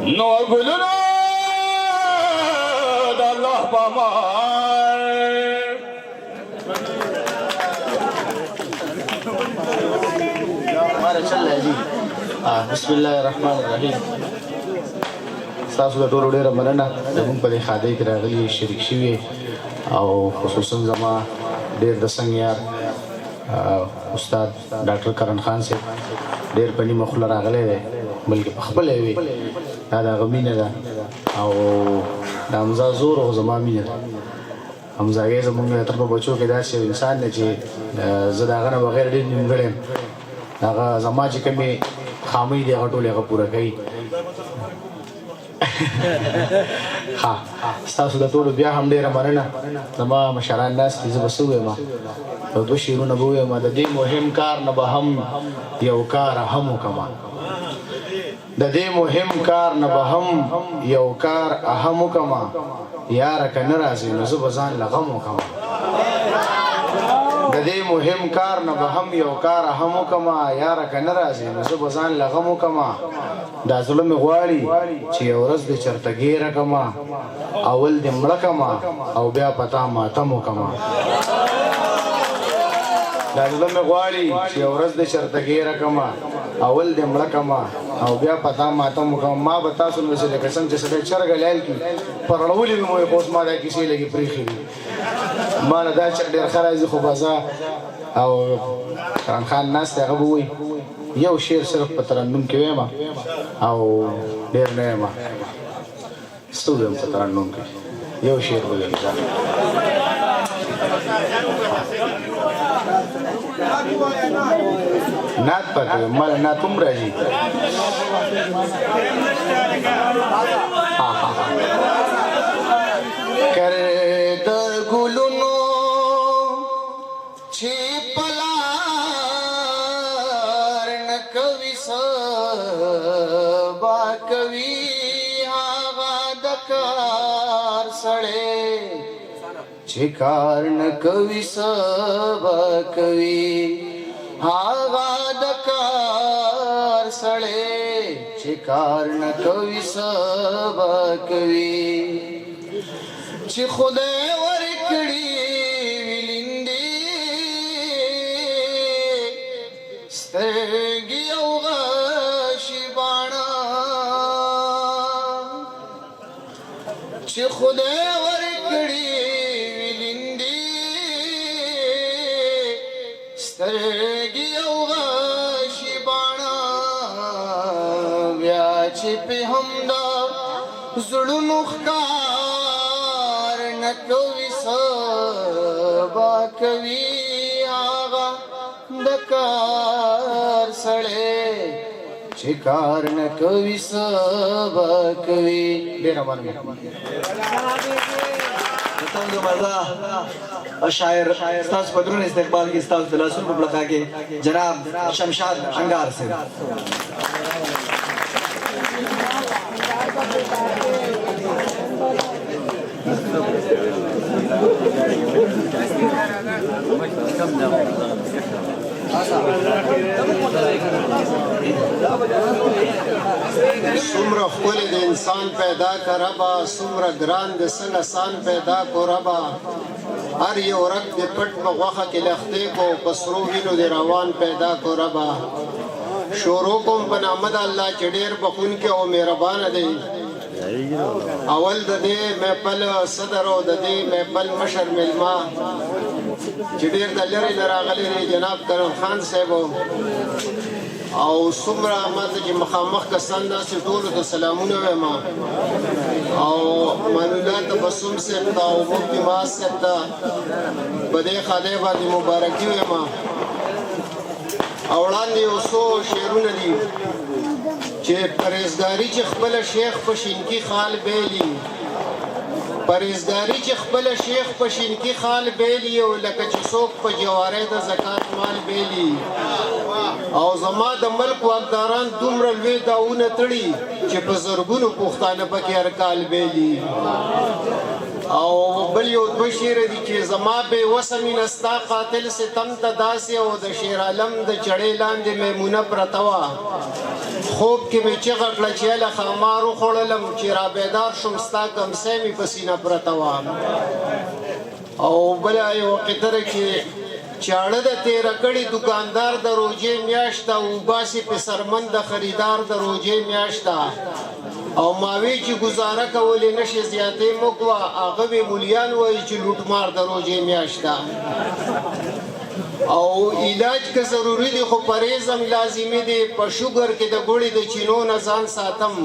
نو ګلونه د الله په امان हमारा चल रहा है जी बिस्मिल्लाहिर्रहमानिर्रहीम تاسو د ټولو ډېره مننه زموږ په دې ښادۍ کې راغلي شریک شوي او خصوصا زما ډېر د څنګ یار استاد ډاکټر کرن خان صاحب ډېر په نیمه خوله راغلی دی بلکې په خپله یې وي دا د هغه مینه ده او د حمزه زور او زما مینه ده حمزاګی زموږ تر په بچو کې داسې یو انسان دی چې زه د هغه نه بغیر ډېر نیمګړی یم هغه زما چې کومې خامۍ دي هغه ټولې هغه پوره کوي ها ستاسو د ټولو بیا هم ډېره مننه زما مشران ناست دي زه به څه ووایم دوه شعرونه به ووایم د دې مهم کار نه به هم یو کار هم وکړم د دې مهم کار نه به هم یو کار اهم وکړم یاره که نه راځي نو زه به ځان له غم وکړم د دې مهم کار نه به هم یو کار اهم وکړم یاره که نه راځي نو زه به ځان له غم وکړم دا زړه مې غواړي چې یو ورځ دې چېرته ګیره کړم اول دې مړه کړم او بیا په تا ماتم وکړم دا زړه مې غواړي چې یو ورځ دې چېرته ګیره کړم اول دې مړه کړم او بیا په تا ماتم وکړم ما به تاسو نه چې لکه څنګه چې سړی چرګه لیل کړي پرړولې مې مو یې اوس ما دا کیسې لږې پرېښې دي ما نه دا چرګ ډېر ښه راځي خو به زه او کرن خان ناست دی هغه به وایي یو شعر صرف په ترنم کې ویم او ډېر نه یم څه ویم په ترنم کې یو شعر به ویم نعت پکې ماله نعت هم راځي کر د ګلونو چې پلار نه کوي سبا کوي هغه د کار سړی چې کار نه کوي سبا کوي هغه د کار سړی چې کار نه کوي سبا کوي چې خدای ورکړي ویلندې سترګې او غشي باڼه چې خدای ورکړي ویلندې سترګې او غشي باڼه بیا چې په همدا زړونو ښکار نه کوي سبا کوي هغه د کار سړی چې کار نه کوي سبا کوي ډېره مننه تاسو مزه شاعر استاد بدرون استقبال کی استاد دلاسون په بلکا کې جناب شمشاد انگار سے سمره ښکلې د انسان پیدا که ربا سمره ګران د څنګه سان پیدا کو ربا هر یو رګ د پټ په غوښه کې لښتې کو په سرو وینو د روان پیدا کو ربا شروع کوم په نامه د الله چې ډېر بخونکی او مهربانه دی اول د دې محفل صدر او د دې محفل مشر مېلمه چې ډېر د لرې نه راغلی دی جناب کرن خان صاحب او څومره ماته چې مخامخ کسان داسې ټولو ته سلامونه وایم او منولا تبسم صاحب ته او مفتي معاذ صاحب ته په دې ښادۍ باندې مبارکي وایم او وړاندې یو څو شعرونه دي چې پرهیزګاري چې خپله شیخ په شینکي خال بیلي پرهیزګاري چې خپله شیخ په شینکي خال بیلي او لکه چې څوک په جوارۍ د زکات مال بیلي او زما د ملک واکداران دومره لوی داونه تړي چې په زرګونو پښتانه پکې هر کال بیلي او بل یو دوه شعر دي چې زما بې وسه مینه ستا قاتل ستم ته داسې او د شیر عالم د چړې لاندې میمونه پرته وه خوب کې مې چغه کړه چې هله ښامار وخوړلم چې را بیدار شوم ستا کمسی مې په سینه پرته وه او بله یوه قطره کې چاړه د تیره کړې دوکاندار د روژې میاشت ده وباسي په سرمن د خریدار د روژې میاشت ده او ماوی چې گزاره کولې نشي زیاتې موږ وه هغه به مولیان وایي چې لوټمار د روژې میاشت ده او علاج که ضروری دی خو پرهیز هم لازمي دی په شوګر کې د ګوړې د چینو نه ځان ساتم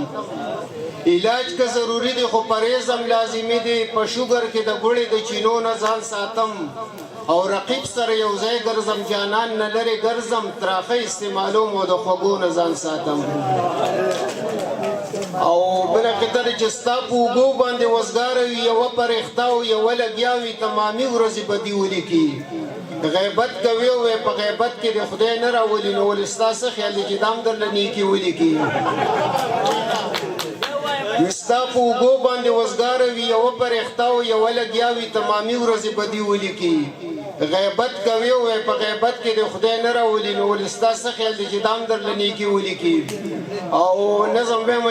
علاج که ضروری دی خو پرهیز هم لازمي دی په شوګر کې د ګوړې د چینو نه ځان ساتم او رقیب سره یو ځای ګرځم جانان نه لرې ګرځم تراخه استعمالوم او د خوږو نه ځان ساتم او بله قطره چې ستا په اوږو باندې وزګاره وي یوه پرېښته او یوه لګیا وي تمامي ورځې به دې ولیکي غیبت کوي او په غیبت کې د خدای نه راولي نو ولې ستا څه خیال دی چې دا هم درله نیکي ولیکي ستا په اوږو باندې وزګاره وي یوه پرېښته او یوه لګیا وي تمامي ورځې به دې ولیکي غیبت کوي او په غیبت کې د خدای نه راولي نو ولې ستا څه خیال دی چې دا هم درله نیکي ولیکي او نظم وایم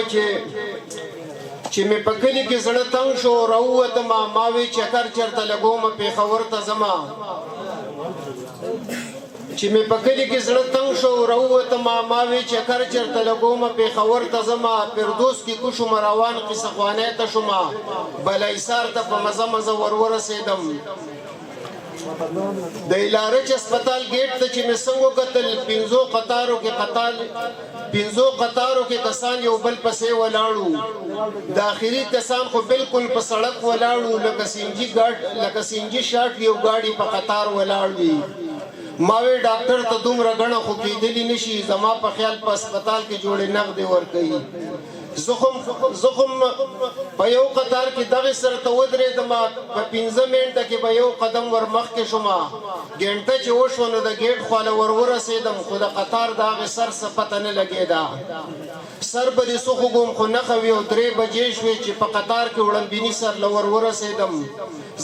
چې مې په کلي کې زړه تنګ شو راووتم ما وی چکر چېرته لګومه پېښور ته ځمه چې مې په کلي کې زړه تنګ شو راووتم ما وی چکر چېرته لګومه پېښور ته ځمه فردوس کې کوشم روان قصه خوانی ته شومه بلایسار ته په مزه مزه ورورسېدم د ایلارچ هسپتال ګیټ ته چې مې څنګه وکتل پنځو قطارو کې کسان یو بل پسې ولاړو داخلي کسان خو بالکل په سړک ولاړو لکه سینجي شاټ یو ګاډي په قطار ولاړ وي ما وی ډاکټر ته دومره ګڼه خو کېدلی نشي زما په خیال په هسپتال کې جوړې نغدې ورکوي زخم په یو قطار کې دغه سره ته ودرېدم په 15 منټه کې به یو قدم ور مخکې شوم ګنټه چې وشوه نو د ګیټ خواله ور ورسېدم خو د قطار د هغې سر څه پته نه لګېده سر به دې څه خوږم خو نښه وي او 3 بجې شوې چې په قطار کې وړاندیني سر له ور ورسېدم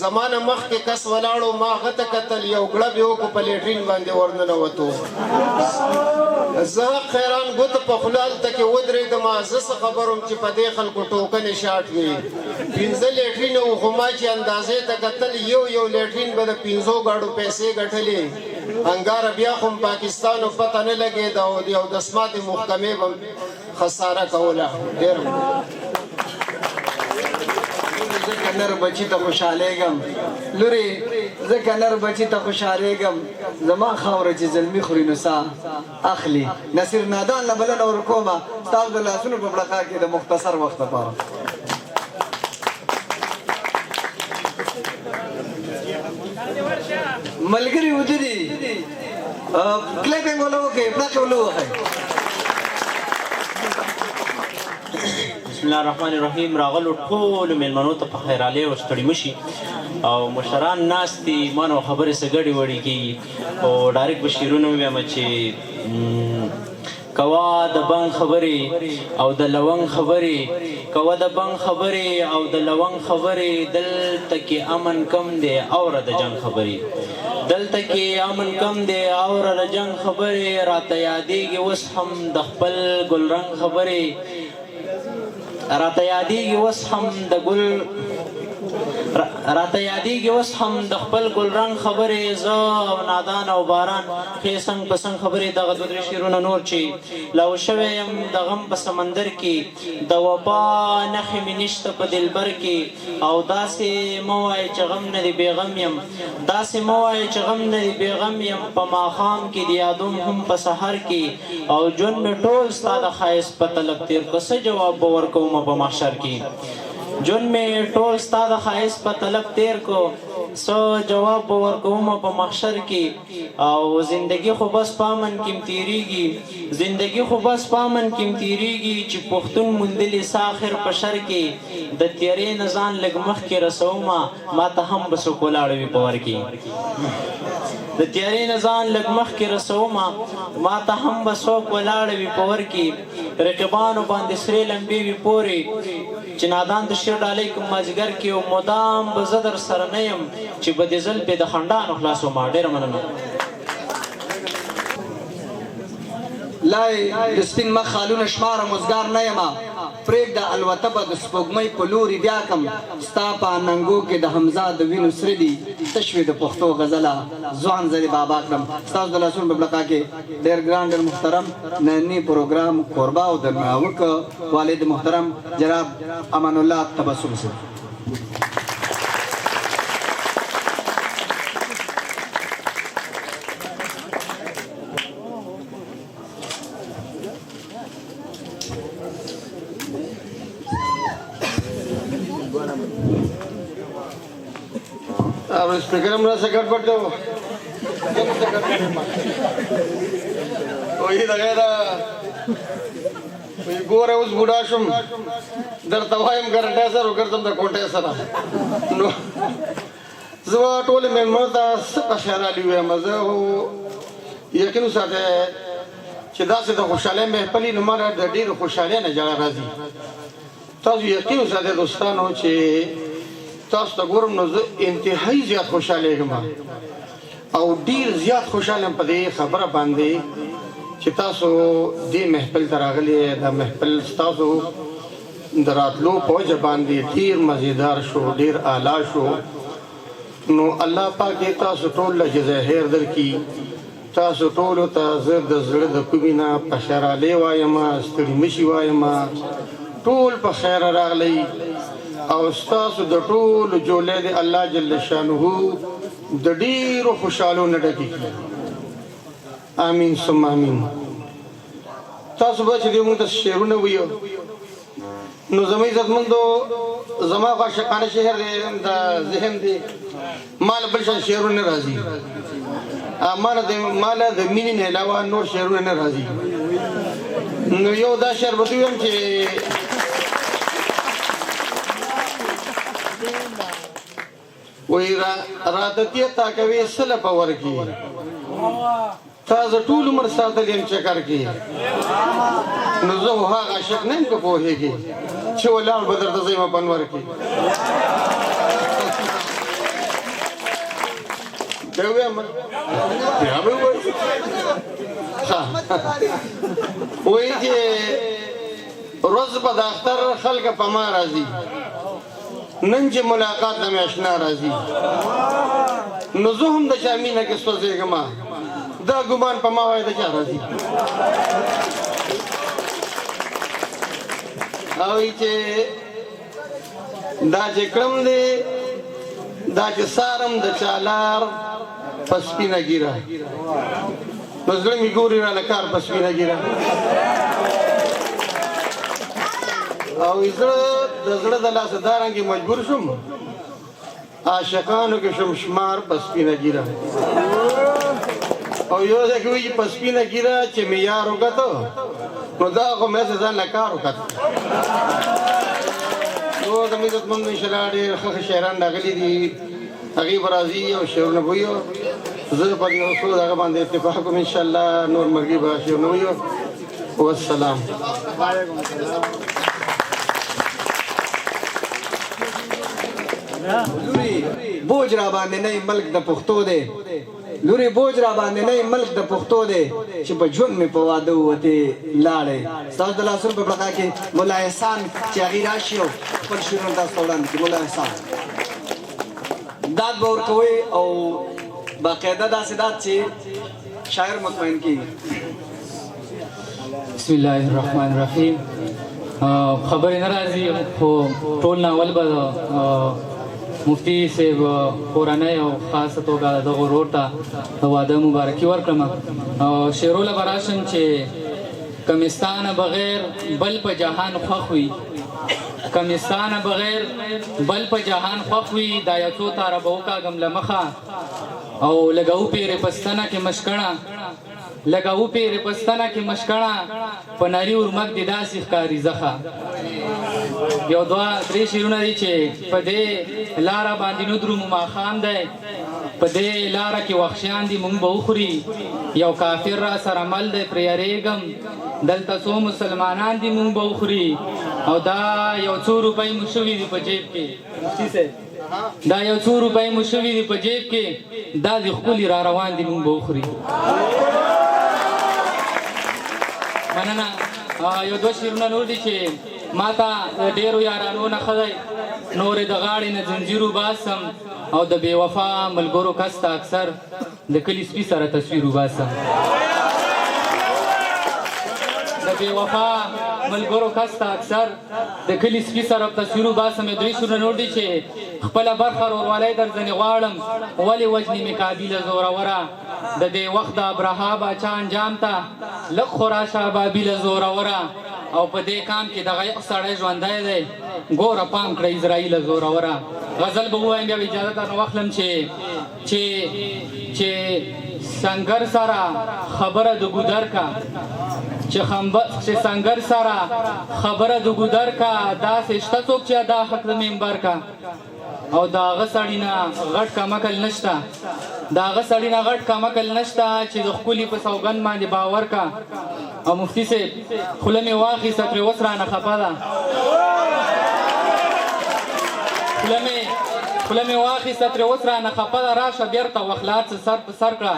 زما نه مخکې کس ولاړو ما هغه ته کتل یو ګړب یې وکړو په لیټرین باندې ورننوتو زه خیران ګوته په خوله هلته کې ودرېدم زه څه خبر وم چې په دې خلکو ټوکنې شاټ وي 15 لیټرین وو خو ما چې اندازې ته کتل یو لیټرین به د 500 ګاډو پیسې ګټلې انګاره بیا خو پاکستانو پته نه لګېده او د یو دسماتې محکمې به خساره کوله ډېر ځکه نر بچي ته خوشحالېږم لورې ځکه نر بچي ته خوشحالېږم زما خاوره چې زلمي خوري نو سا اخلي نصیر نادان له بلنه ورکومه ستاسو د لاسونو په بړقا کې د مختصر وخت لپاره ملګري ودري کلیپینګ ولا وکړئ پلاټ ولا وکړئ بسم الله الرحمن الرحیم راغلو ټولو میلمنو ته په خیرالۍ او ستړي مشي او مشران ناست دي ما نو خبرې څه ګډې وړې کېږي او ډایرکټ به شعرونه ووایم چې کوا د بنګ خبرې او د لونګ خبرې کوا د بنګ خبرې او د لونګ خبرې دلته کې امن کم دی اوره د جنګ خبرې دلته کې امن کم دی اوره د جنګ خبرې راته یادېږي اوس هم د خپل ګلرنګ خبرې راته یادېږي اوس هم د خپل ګلرنګ خبرې زه او نادان او باران ښې څنګ په څنګ خبرې دغه 2-3 شعرونه نور چې لو شوی یم د غم په سمندر کې د وبا نښې مې نشته په دلبر کې او داسې مه وایې چې غم نه دی بېغم یم داسې مه وایې چې غم نه دی بېغم یم په ماښام کې د یادوم هم په سحر کې او ژوند مې ټول ستا د ښایست په طلب تېر که څه جواب به ورکومه په محشر کې جون میں ټول ستا د ښایست په طلب تیر کو سو جواب به ورکوم په محشر کې او زندگی خو بس پامن کې تیریږي زندگی خو بس پامن کې تیریږي چې پښتون مندلې ساخر په شر کې د تیرې نزان لګ مخ کې رسومه ما ته هم بس کولاړوي پور کې د تیرې نزان لګ مخ کې رسومه ما ته هم بس کولاړوي پور کې رقبانو باندې سرې لمبي وي پوري چې نادان د شعر ډالۍ کوم مازیګر کې او مدام به زه در سره نه یم چې به دې زلفې د خنډانو خلاصومه ډېره مننه لای د سپین مخ خالونه شماره مزګار نه یما پرېږده الوته به د سپوږمۍ په لوري بیا کم ستا په اننګو کې د حمزه د وینو سره دي تشوي د پښتو غزله ځوان زری بابا کړم ستاسو د لاسونو په بلقا کې ډېر ګران ډېر محترم ننني پروګرام قربا او د ناوک والد محترم جناب امان الله تبسم سے अब स्पीकर में से गड़बड़ दो वही लगेगा वही गोरे उस बुढ़ा शुम दर तवायम करते सर उकर तुम तक कोटे सर नो जब टोले में मरता सब शहरा लिये मज़े हो यकीन साथे चिदा से तो खुशाले में पली नुमारा डीर खुशाले न जगा राजी तो यकीन साथे दोस्तानों चे تاسو ته ګورم نو زه انتهایی زیات خوشحاله یم او ډیر زیات خوشحاله یم په دې خبره باندې چې تاسو دې محفل ته راغلي دا محفل ستاسو د راتلو په وجه باندې ډیر مزیدار شو ډیر اعلی شو نو الله پاک دې تاسو ټول له جزا خیر درکړي تاسو ټولو ته زه د زړه د کومې نه په خوشحالۍ وایم ستړي مه شئ وایم ټول په خیر راغلی او ستاسو د ټولو جولی د الله جل شانه د ډیرو خوشحالو نه ډکې کړي امین ثم امین تاسو به چې موږ ته شعرونه ویو نو زما عزتمندو زما عاشقانه شعر دی د ذهن دی مال بل شان شعرونه نه راځي مال د مینې نه علاوه نور شعرونه نه راځي نو یو دا شعر به ویم چې وی رادتیه تا کوي سله په ورکی تا ز ټول عمر ساتل یم چکر کی نو زه هغه عاشق نه یم په هیږي چې ولاړ بدر د زما پنور کی دوی ما بیا به وای چې روز په دفتر خلک په ما راځي نن چې ملاقات د آشنا راځي نو زه هم د چا مینه کې سوځېږم دا ګمان په ما وای د چا راځي او چې دا چې کړم دی دا چې سارم د چالار په سپینه ګیره نو زړه مې ګوري را لکار په سپینه ګیره او د زړه د لاسه دارنګې مجبور شوم عاشقانو کې شوم شمار په سپینه ګیره او یو ځای کې وایي په سپینه ګیره چې مې یار وکتو نو دا خو مې ځان له کار وکتو نو زموږ عزتمندو انشاءالله ډېر ښه شاعران راغلي دي هغې به راځي او شعرونه به ویو زه پر یو څو دغه باندې اتفاق کوم انشاءالله نور ملګري به شعرونه ویو والسلام لوري بوج را باندې نه ملک د پښتو دی لوري بوج را باندې نه ملک د پښتو دی چې په ژوند مې په واده وته لاړې ستاسو د لاسونو په بلقا کې مولا احسان چې هغې راشي او خپل شعرونه تاسو ته وړاندې کړي مولا احسان داد به ورکوئ او باقاعده داسې داد چې شاعر مطمئن کېږي بسم الله الرحمن الرحیم خبرې نه راځي خو ټول ناول به مفتی صاحب کورنۍ او خاصه توګه دغه ورور ته د واده مبارکي ورکړم شعرونه به راشم چې کمستانه بغیر بل په جهان خوښ وي کمستانه بغیر بل په جهان خوښ وي دا یو څو تاره به وکاږم له مخه او لږه وپېرې پستنه کې مشکڼه لکه وپېرې پستنه کې مشکڼه په نري ورمک دې داسې ښکاري زخه یو دوه درې شعرونه دي چې په دې لاره باندې نو درومو ماښام دی په دې لاره کې وخشیان دي مونږ به وخوري یو کافر را سره مل دی پرې یارېږم دلته څو مسلمانان دي مونږ به وخوري او دا یو څو روپۍ مو شوي دي په جیب کې مفتي صاحب دا یو څو روپۍ مو شوي دي په جیب کې دا دې ښکلي را روان دي مونږ به وخوري مننه یو دوه شعرونه نور دي چې ما ته د ډېرو یارانو نه ښه دی نورې د غاړې نه زنځیر وباسم او د بې وفا ملګرو کس ته اکثر د کلي سپي سره تصویر وباسم د بې وفا ملګرو کس ته اکثر د کلي سپي سره تصویر وباسم یو درې شعرونه نور دي چې خپله برخه وروروالی در ځنې غواړم ولې وجنې مې کابله زوروره د دې وخت د ابرها باچا انجام ته لږ خو راشه بابله زوروره او په دې کام کې دغه یو سړی ژوندی دی ګوره پام کړه اسرائیله زوروره غزل به ووایم بیا به اجازه درنه واخلم چې سنګر سره خبره د ګودر کا چې سنګر سره خبره د ګودر کا داسې شته څوک چې ادا حق د ممبر کا او د هغه سړي نه غټ کمکل نشته د هغه سړي نه غټ کمکل نشته چې د ښکلي په سوګند باندې باور کا او مفتي صاحب خوله مې واخیسته پرې اوس رانه خفه ده خوله مې واخیسته ترې اوس رانه خفه ده راشه بېرته وخلات څه سر په سر کړه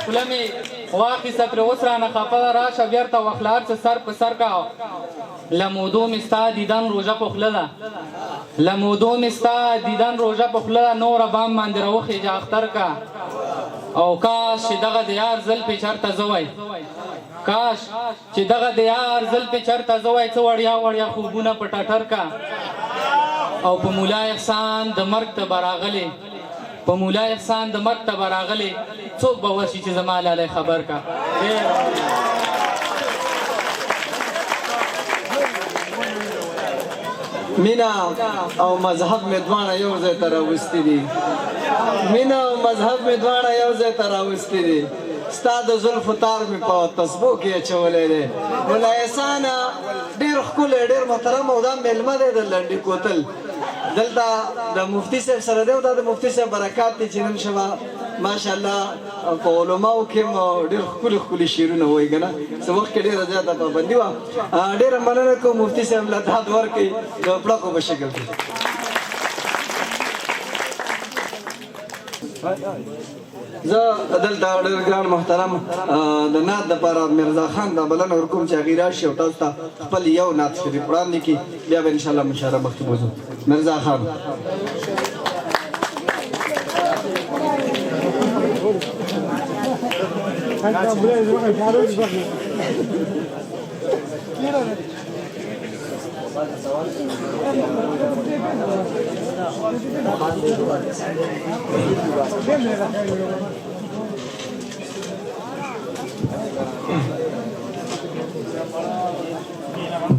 خوله مې واخیسته ترې اوس رانه خفه ده راشه بېرته وخلات څه سر په سر کړه لمودو مې ستا دیدن روژه په خوله ده لمودو مې ستا دیدن روژه په خوله ده نوره بام باندې راوخېږه اختر کا او کاش چې دغه د یار زلفې چېرته زه وای کاش چې دغه د یار زلفې چېرته زه وای څه وړیا وړیا خوبونه په ټټر کا او په مولا احسان د مرګ ته به راغلې په مولا احسان د مرګ ته به راغلې څوک به ورشي چې زما لالی خبر کا مینا او مذهب مې دواړه یو ځای ته راوستي دي مینا او مذهب مې دواړه یو ځای ته راوستي دي ستا د زلفو تار مې په تسبو کې اچولی دی ملا احسانه ډېر ښکلی ډېر محترم او دا میلمه دی د لنډي کوتل دلته د مفتي صاحب سره دی او دا د مفتي صاحب برکات دی چې نن شبه ماشاءالله په علماو کې ډېر ښکلي ښکلي شعرونه وایي که نه څه وخت کې ډېره زیاته پابندي وه ډېره مننه کوم مفتي صاحب له داد ورکوي د پړکو په شکل کې زه دلته ډېر ګران محترم د نعت دپاره میرزا خان دا بلنه ورکوم چې هغې راشي او تاسو ته خپل یو نعت شریف وړاندې کړي بیا به انشاءالله مشاره مخکې بوځو میرزا خان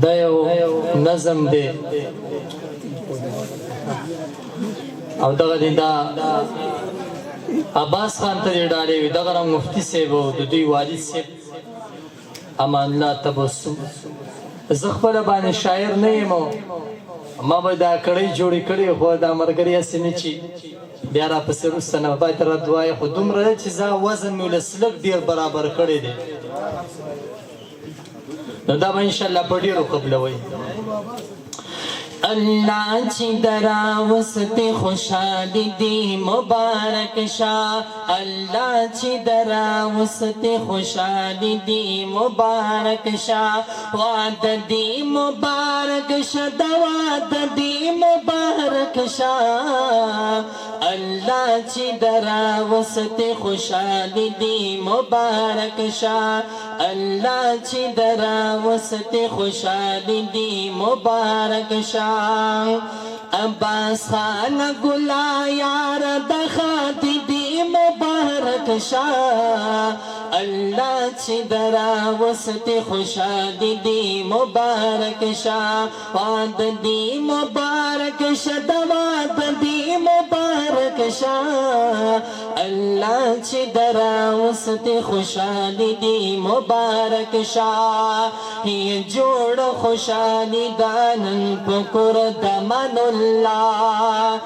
دا یو نظم دی او دغه دی دا عباس خان ته یې ډالې وي دغه رنګ مفتي صاحب او د دوی والد صاحب امان الله تبسم زه خپله باندې شاعر نه یم ما به دا کړۍ جوړې کړې خو دا ملګري هسې نه چې بیا راپسې وروسته نه باید رد وایه خو دومره دی چې زه وزن مې له سلک ډېر برابر کړی دی نو دا به انشاءالله په ډېرو قبلوئ اللہ چی دراوست خوشحالی دی مبارک شاہ اللہ چی دراوست خوشحالی دی مبارک شاہ وعد دی مبارک شاہ دواد دی مبارک شاہ اللہ چی دراوست خوشحالی دی مبارک شاہ اللہ چی دراوست خوشحالی دی مبارک شاہ عباس خان گلا یار دخات دی مبارک شاہ اللہ چی دراوست خوشحالی دی مبارک شاہ وعد دی مبارک شاہ دواد دی مبارک شاہ اللہ چی دراوست خوشحالی دی مبارک شاہ یہ جوڑ خوشحالی دانن پکر دمن اللہ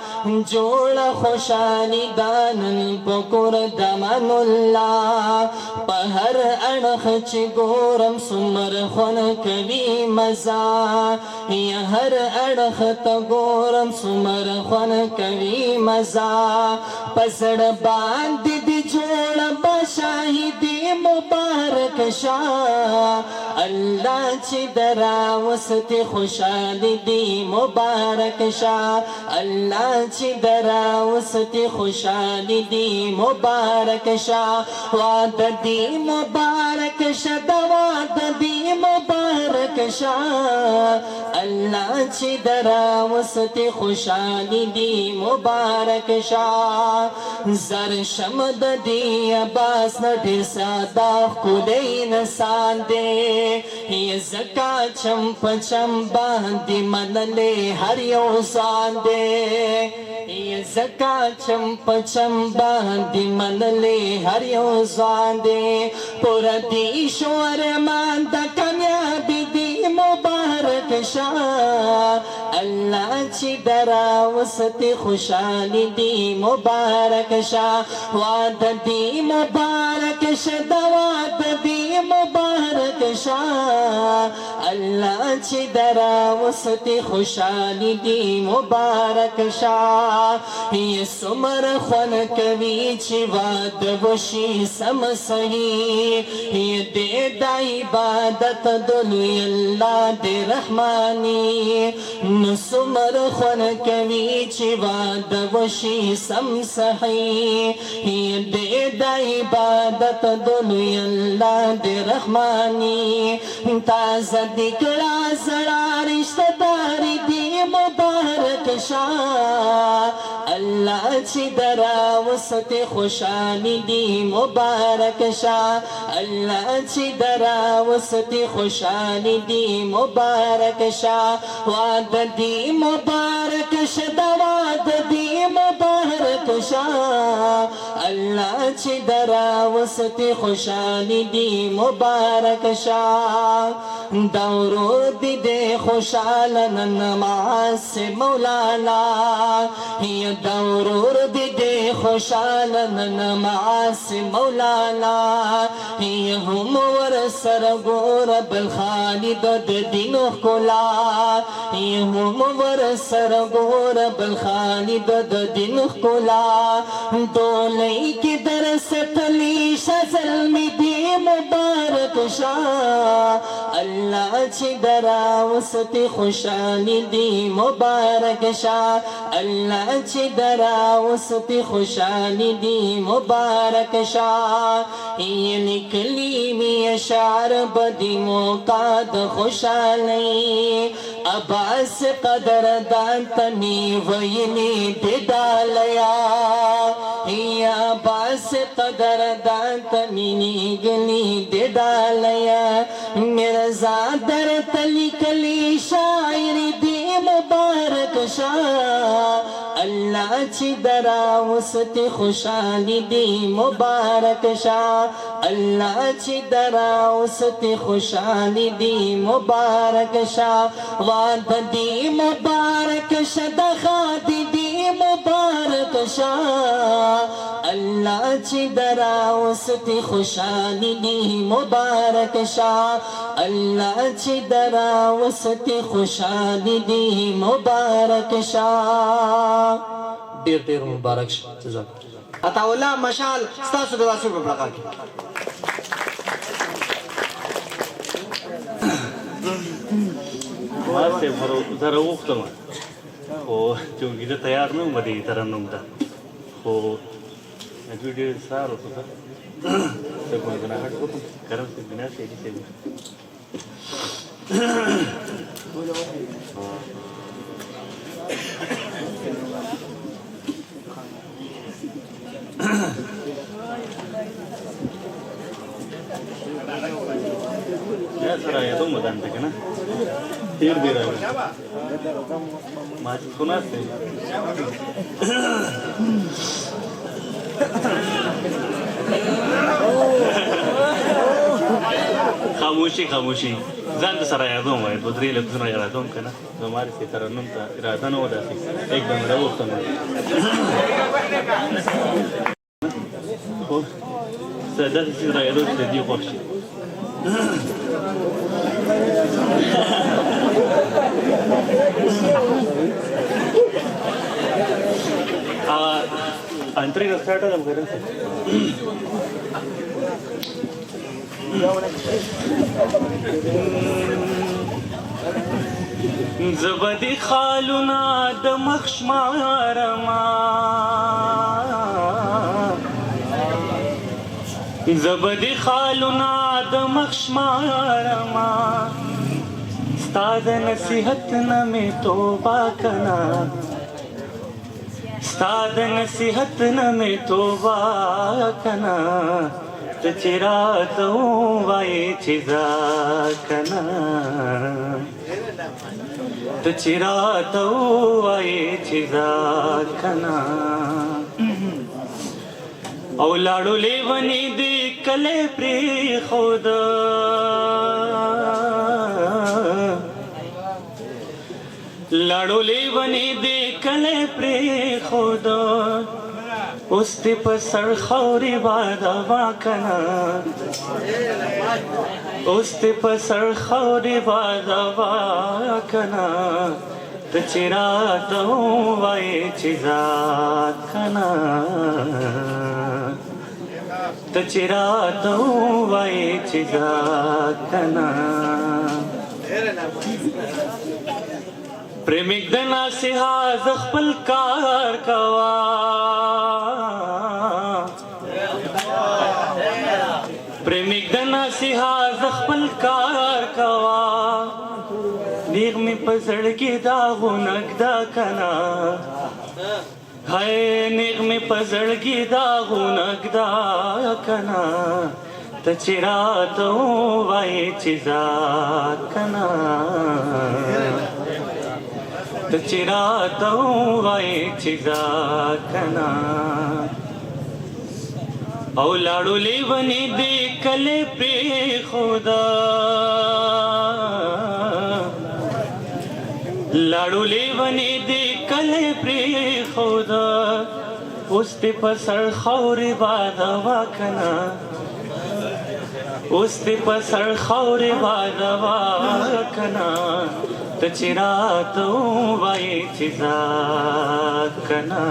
جوڑ خوشحالی دانن پکر دمن اللہ پہر اڑخ چی گورم سمر خون کوي مزا یا ہر اڑخ تا گورم سمر خون کوي مزا پسڑ باندې دی جوړ بشاهي دی مبارک مبارک شا الله چې درا وست خوشالي دی مبارک شا الله چې درا وست خوشالي دی مبارک شا وعد دی مبارک شا وعد دی مبارک شا الله چې درا وست خوشالي دی مبارک شا زر شمد دی عباس نټر ساده خدای انسان دی یہ زکا چم پچم باندې منلې هر یو ځان دی یہ زکا چم پچم باندې منلې هر یو ځان دی پر دې شور مان د کامیابی دی مبارک شا الله چې درا وست خوشالي دی مبارک شا وعد دی مبارک شا وعد دی مبارک شا الله چې درا وست خوشالي دی مبارک شا یہ سمر خون کوي چې وعد وشي سم صحیح یہ دې د عبادت دلوی الله دې رحماني نسمر خون کوي چې وعد وشي سم صحیح یہ دې د عبادت دلوی الله دې رحماني تازه دکړه زړه رشتہ داري دی مبارک شا الله چې درا وست خوشالي دی مبارک شا الله چې درا وست خوشالي دی مبارک شا وعد دی مبارک شا وعد دی مبارک شا الله چې درا وست خوشالي دی مبارک شا دورو دی دے خوشحال نماز سے مولانا یہ دورور دی دے خوشحال نماز سے مولانا یہ ہم ور سرگور بالخالد دین کلا یہ ہم ور سرگور بالخالد دین کلا دولی کی درس تلی شزل می دی مبارک شا الله چې درا وست خوشالي دی مبارک شا الله چې درا وست خوشالي دی مبارک شا یہ نکلی می اشعار بدی موقع خوشالي عباس قدر دان تنی ویني دی ډالیا یا عباس قدر دان تنی گلی دی ډالیا مرزا در تلی کلی شاعر دی مبارک شا الله چې درا وست خوشالي دی مبارک شا الله چې درا وست خوشالي دی مبارک شا وعد دی مبارک شا دخاد دی مبارک شا الله چې درا وست خوشالي دی مبارک شا الله چې درا وست خوشالي دی مبارک شا ډیر ډیر مبارک شه جزاک عطا الله مشال ستاسو د لاسو په برخه کې ما سے ذرا وختم او چونکی زه تیار نه وم دې ترنم ته خو دوی ډېر سارو څه څه کوم نه هټ کوم کرم څه بنا شي دې ya sara ya tuh mudan tak kena tir deh masih sunas sih खामोशी खामोशी जान तो सरा यादों में बदरी लगती ना यादों का ना तो हमारे से तरन्नुम था इरादा न होता थी एकदम रवो तो ना सदा से सरा यादों से दियो पक्षी अंतरी रस्ता था जब करें زبدي خالنا د مخشمارما زبدي خالنا د مخشمارما ستا د نصیحت نه مې توبه کنا ستا د نصیحت نه مې توبه کنا ته چې راته ووایې چې ځه کنا ته چې راته ووایې چې ځه کنا او لاړو لیونی دې کلی پرېښوده لاړو لیونی دې کلی پرېښوده اوس دې په سر خاورې بادوا کنا اوس دې په سر خاورې بادوا کنا ته چې راته ووایې چې ځه کنا ته چې راته ووایې چې ځه کنا پرېمږده نصیحت خپل کار کوه پرېمږده نصیحت خپل کار کوه نیغ مې په زړګي داغونه ږده کنا هی نیغ مې په زړګي داغونه ږده کنا ته چې راته ووایې چې ځه کنا ته چې راته ووایې چې ځه کنا او لاړو لیونی دې کلی پرېښوده لاړو لیونی دې کلی پرېښوده اوس دې په سر خاورې بادوا کنا اوس دې په سر خاورې بادوا کنا ته چې راته ووایې چې ځه کنا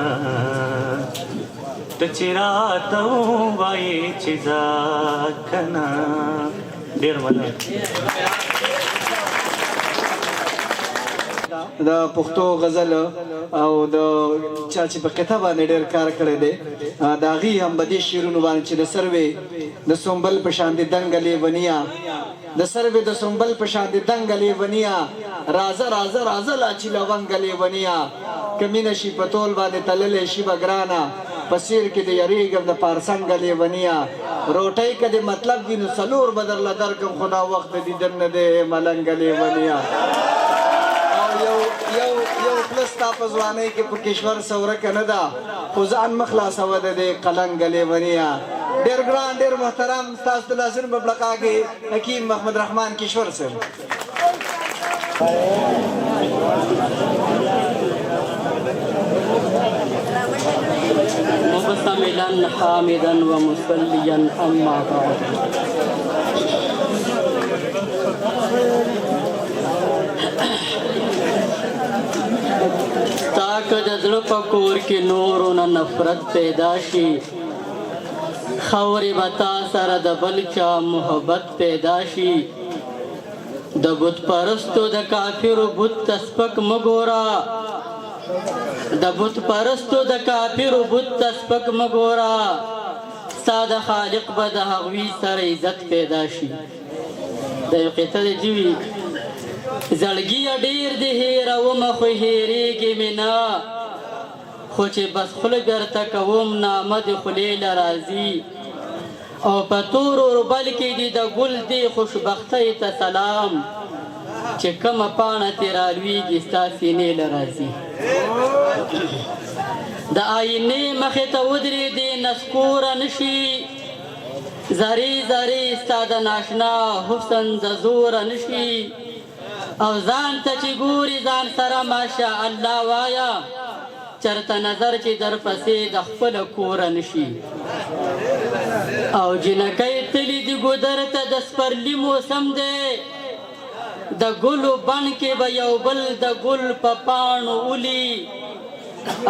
ته چې راته ووایې چې ځه کنا ډېر مننه د پښتو غزل او د چا چې په قطعه باندې ډېر کار کړی دی د هغې هم په دې شعرونو باندې چې د سروې د سنبل په شان د دنګ لیونیا د سروې د سنبل په شان د دنګ لیونیا رازه رازه رازه لا چې لونګ لیونیا که مینه شي په تول باندې تللی شي به ګرانه په سیر کې د یریږم د پارسنګ لیونیا روټۍ که د مطلب وي نو څلور به درله درکړم خو دا وخت د دیدن نه دی ملنګ لیونیا یو پلس تا په ځوانۍ کې په کشور سورکه نه ده خو ځان مه خلاصوه د دې قلنګ لیونیا ډېر ګران ډېر محترم ستاسو د لاسونو په بلقا کې حکیم محمد رحمان کشور صاحب مبتسملا حامدا ومصليا اما بعد تاک د زړه په کور کې نورونه نفرت پیدا شي خاورې به تا سره د بل چا محبت پیدا شي د بت پرستو د کافرو بت ته سپک مه ګوره د بت پرستو د کافرو بت ته سپک مه ګوره ستا د خالق به د هغوی سره عزت پیدا شي د یو قطعه د جوي زړګیه ډېر دې هېرومه خو هېرېږې مې نه خو چې بس خوله بیرته کوم نامه د خولې له راځي او په تورو روبل کې دې د ګل دې خوشبختۍ ته سلام چې کومه پاڼه ترې رالویږي ستا سینې له راځي د آینې مخې ته ودرېدې نسکوره نه شي زرې زرې ستا د ناشنا حسن د زوره نه شي او ځان ته چې ګوري ځان سره ماشاء الله وایا چرته نظر چې در پسې د خپله کوره نه شي او جنکۍ تلي د ګودر ته د سپرلي موسم دی د ګلو بڼ کې به یو بل د ګل په پاڼو ولي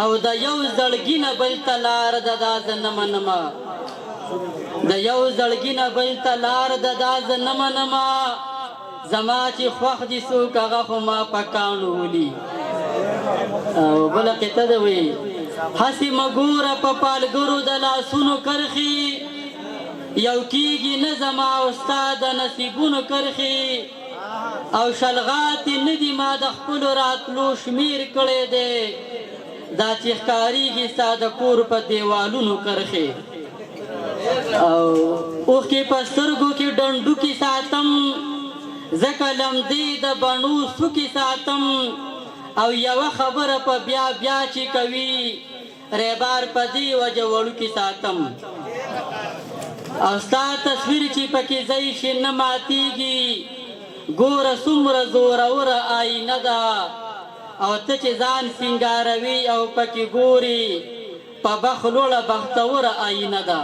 او د یو زړګي نه بل ته لاره ده دا زه نه منمه د یو زړګي نه بل ته لار د دا زه نه منمه زما چې خوښ دي څوک هغه خو ما په کاڼو ولي او بله قطعه ده وایي هسې مه ګوره په پالګرو د لاسونو کرښې یو کېږي نه زما او ستا د نصیبونو کرښې او شلغاتې نه دي ما د خپلو راتلو شمیر کړی دی دا چې ښکارېږي ستا د کور په دیوالونو کرښې او اوښکې په سترګو کې ډنډوکې ساتم ځکه لمدې د بڼو څوکې ساتم او یوه خبره په بیا بیا چې کوي ریبار په دې وجه وړوکې ساتم او ستا تصویر چې پکې ځای شي نه ماتېږي ګوره څومره زوروره آینه ده او ته چې ځان سینګاروي او پکې ګوري په بخ لوړه بختوره آینه ده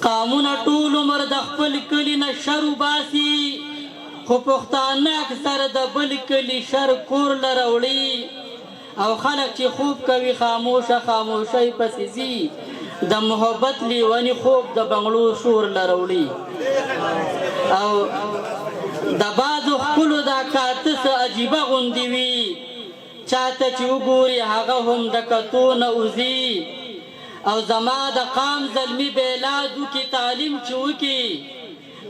قامونه ټول عمر د خپل کلي نه شر وباسي خو پښتانه اکثر د بل کلي شر کور له راوړي او خلک چې خوب کوي خاموشه خاموشۍ پسې ځي د محبت لیوني خوب د بنګلو شور له راوړي او د بعضو ښکلو دا کاته څه عجیبه غوندې وي چاته چې وګوري هغه هم د کتو نه وځي او زما د قام زلمي بیلادو کې تعلیم چې وکړي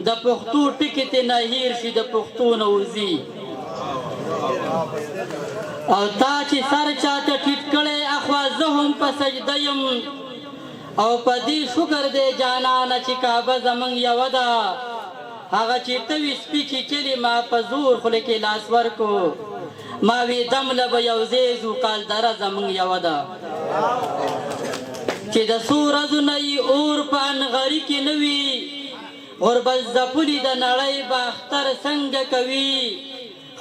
د پښتو ټکي ته نه هیر شي د پښتو نه وځي او تا چې سر چاته ټیټ کړی اخوا زه هم په سجده یم او په دې شکر دی جانانه چې کعبه زمونږ یوه ده هغه چې ته وي سپي چې چلي ما په زور خوله کې لاس ورکو ما وی دم له به یو ځای ځو قالدره زمونږ یوه ده چې د څو ورځو نه یې اور په انغري کې نه وي غربت ځپلي د نړۍ به اختر څنګه کوي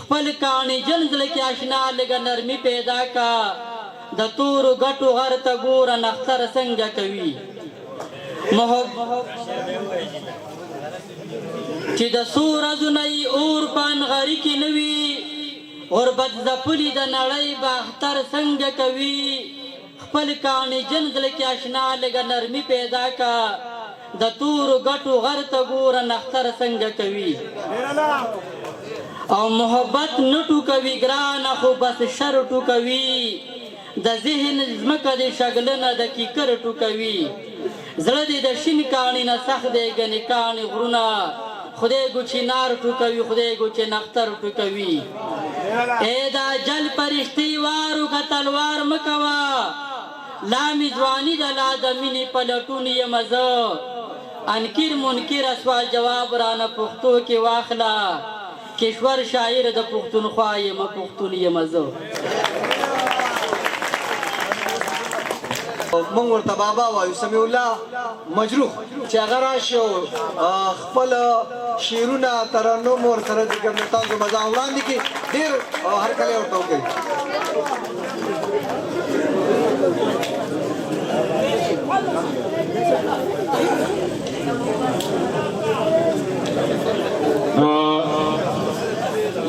خپل کاڼي جن زړه کې اشنا لږه نرمي پیدا کا د تورو ګټو غر ته ګوره نختر څنګه کوي چې د څو ورځو نه یې اور په انغري کې نه وي غربت ځپلي د نړۍ به اختر څنګه کوي خپل کاڼي جن زړه کې اشنا لږه نرمي پیدا کا د تورو ګټو غر ته ګوره نختر څنګه کوي او محبت نه ټوکوي ګرانه خو بس شر ټوکوي د ذهن ځمکه د شګلنه د کیکر ټوکوي زړه دې د شین کاڼي نه سخت دی ګنې کاڼي غرونه خدای گو چنار ټوکوي خدای گو چې نختر ټوکوي ای دا جل پرشتي وارو که تلوار مکوه لا می ځواني ده لا د مینې په لټون یم زه انکر منکر سوال جواب رانه پښتو کې واخله کشور شاعر د پښتونخوا یم پښتون یم زه مونږ ورته بابا وایو سمیع الله مجروح چې هغه راشي او خپل شعرونه ترنم ورسره ذکر نه تاسو مزه وړاندې کړي ډېر هرکلی ورته وکړي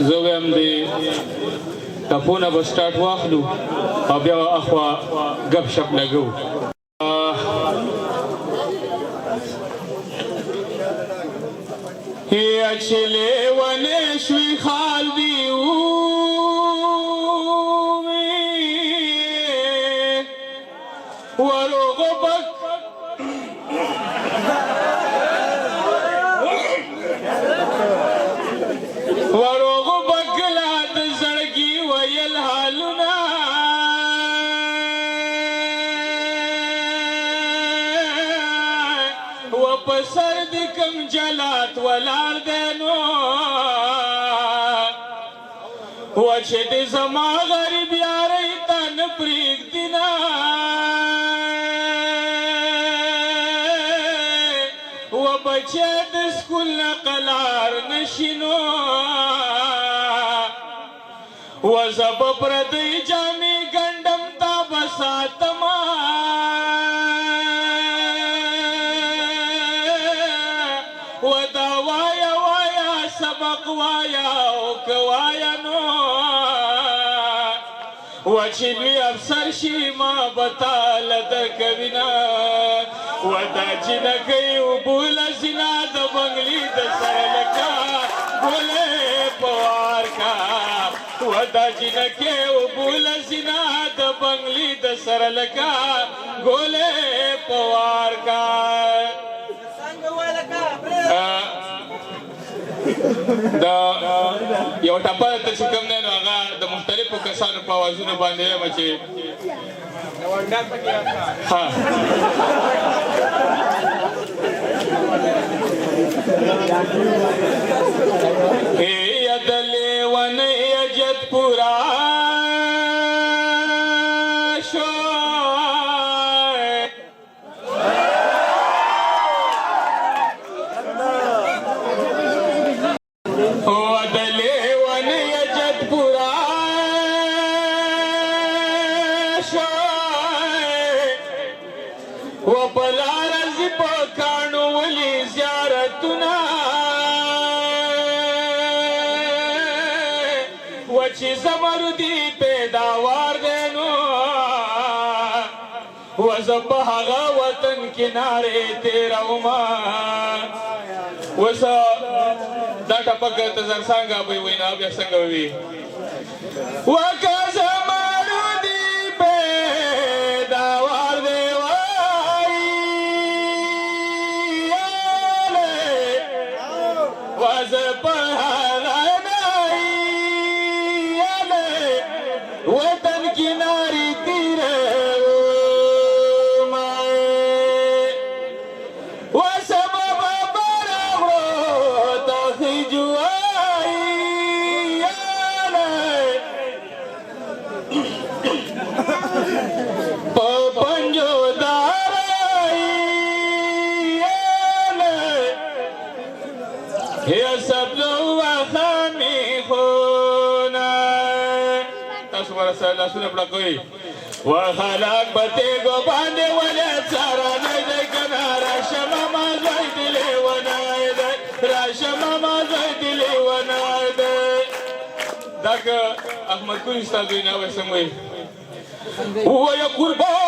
زه وایم د ټپونه به سټارټ واخلو او بیا اخوا ګپ شپ لګو هي چې لیونې شوي خال دي وروغو بک وروغو بکلا د زړګي ویل حالونه و په سر د کم جلات ولاړ دی نو و چې د زما غریب یارۍ ته نه پرېږدي نه و بچی د سکول نه قلار نشي نو و زه به پردۍ جامې ګنډم تا به ساتمه و دا وایا وایا سبق وایا او که وایا نو و چې لوی افسر شي ما به تاله درکوینه ودا جنکۍ اوبو له سینا د بنګلي د سره لکه ګلې په وار کا ودا جنکۍ اوبو له سینا د بنګلي د سره لکه ګلې په وار کا دا یو ټپه ته چې کوم دی نو هغه د مختلفو کسانو په اوازونو باندې یم چې ید لیونی جد پورا شو وچی زمردی پیداوار دینو وزب هغه وطن کنارے تیرا وما وسا دا ټپک ته زرسانګه به وینا بیا څنګه وی وکا زمردی پیداوار دی وای وزب وطن کناری تیرے و سبب برغو تخیجو آئی پنجو دارائی یا سب لو خامی خونا لاسونه پړه کوي وخلاق پته ګو باندې ولې سره نه دی کنه راشه ماما زوی دی لیونه دی راشه ماما زوی دی لیونه دی دا که احمد کوی استاد وینا وایي څنګه وایي ووایه قربان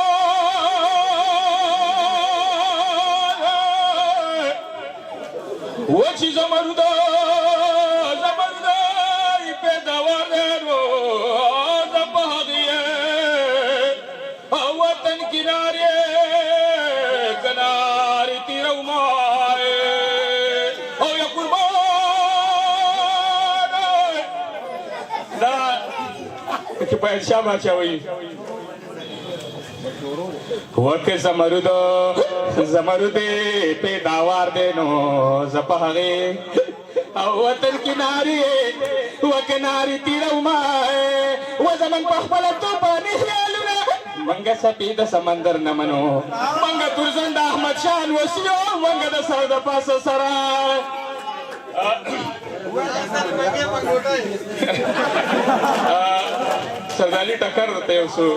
وچې زمرده پیداوار دی وطن کنارے کناری تیرو مائے او یا قربان دا کہ پہل شاہ باچا ہوئی وک زمرد پیداوار دینو زپاہے او وطن کناری وکناری تیرو مائے وزمن پخبلتو پانی خیالونا منگا سپید سمندر نمنو منگا ترزند احمد شان وسیو منگا دا سر دا پاس سرا سردالی ٹکر رہتے اسو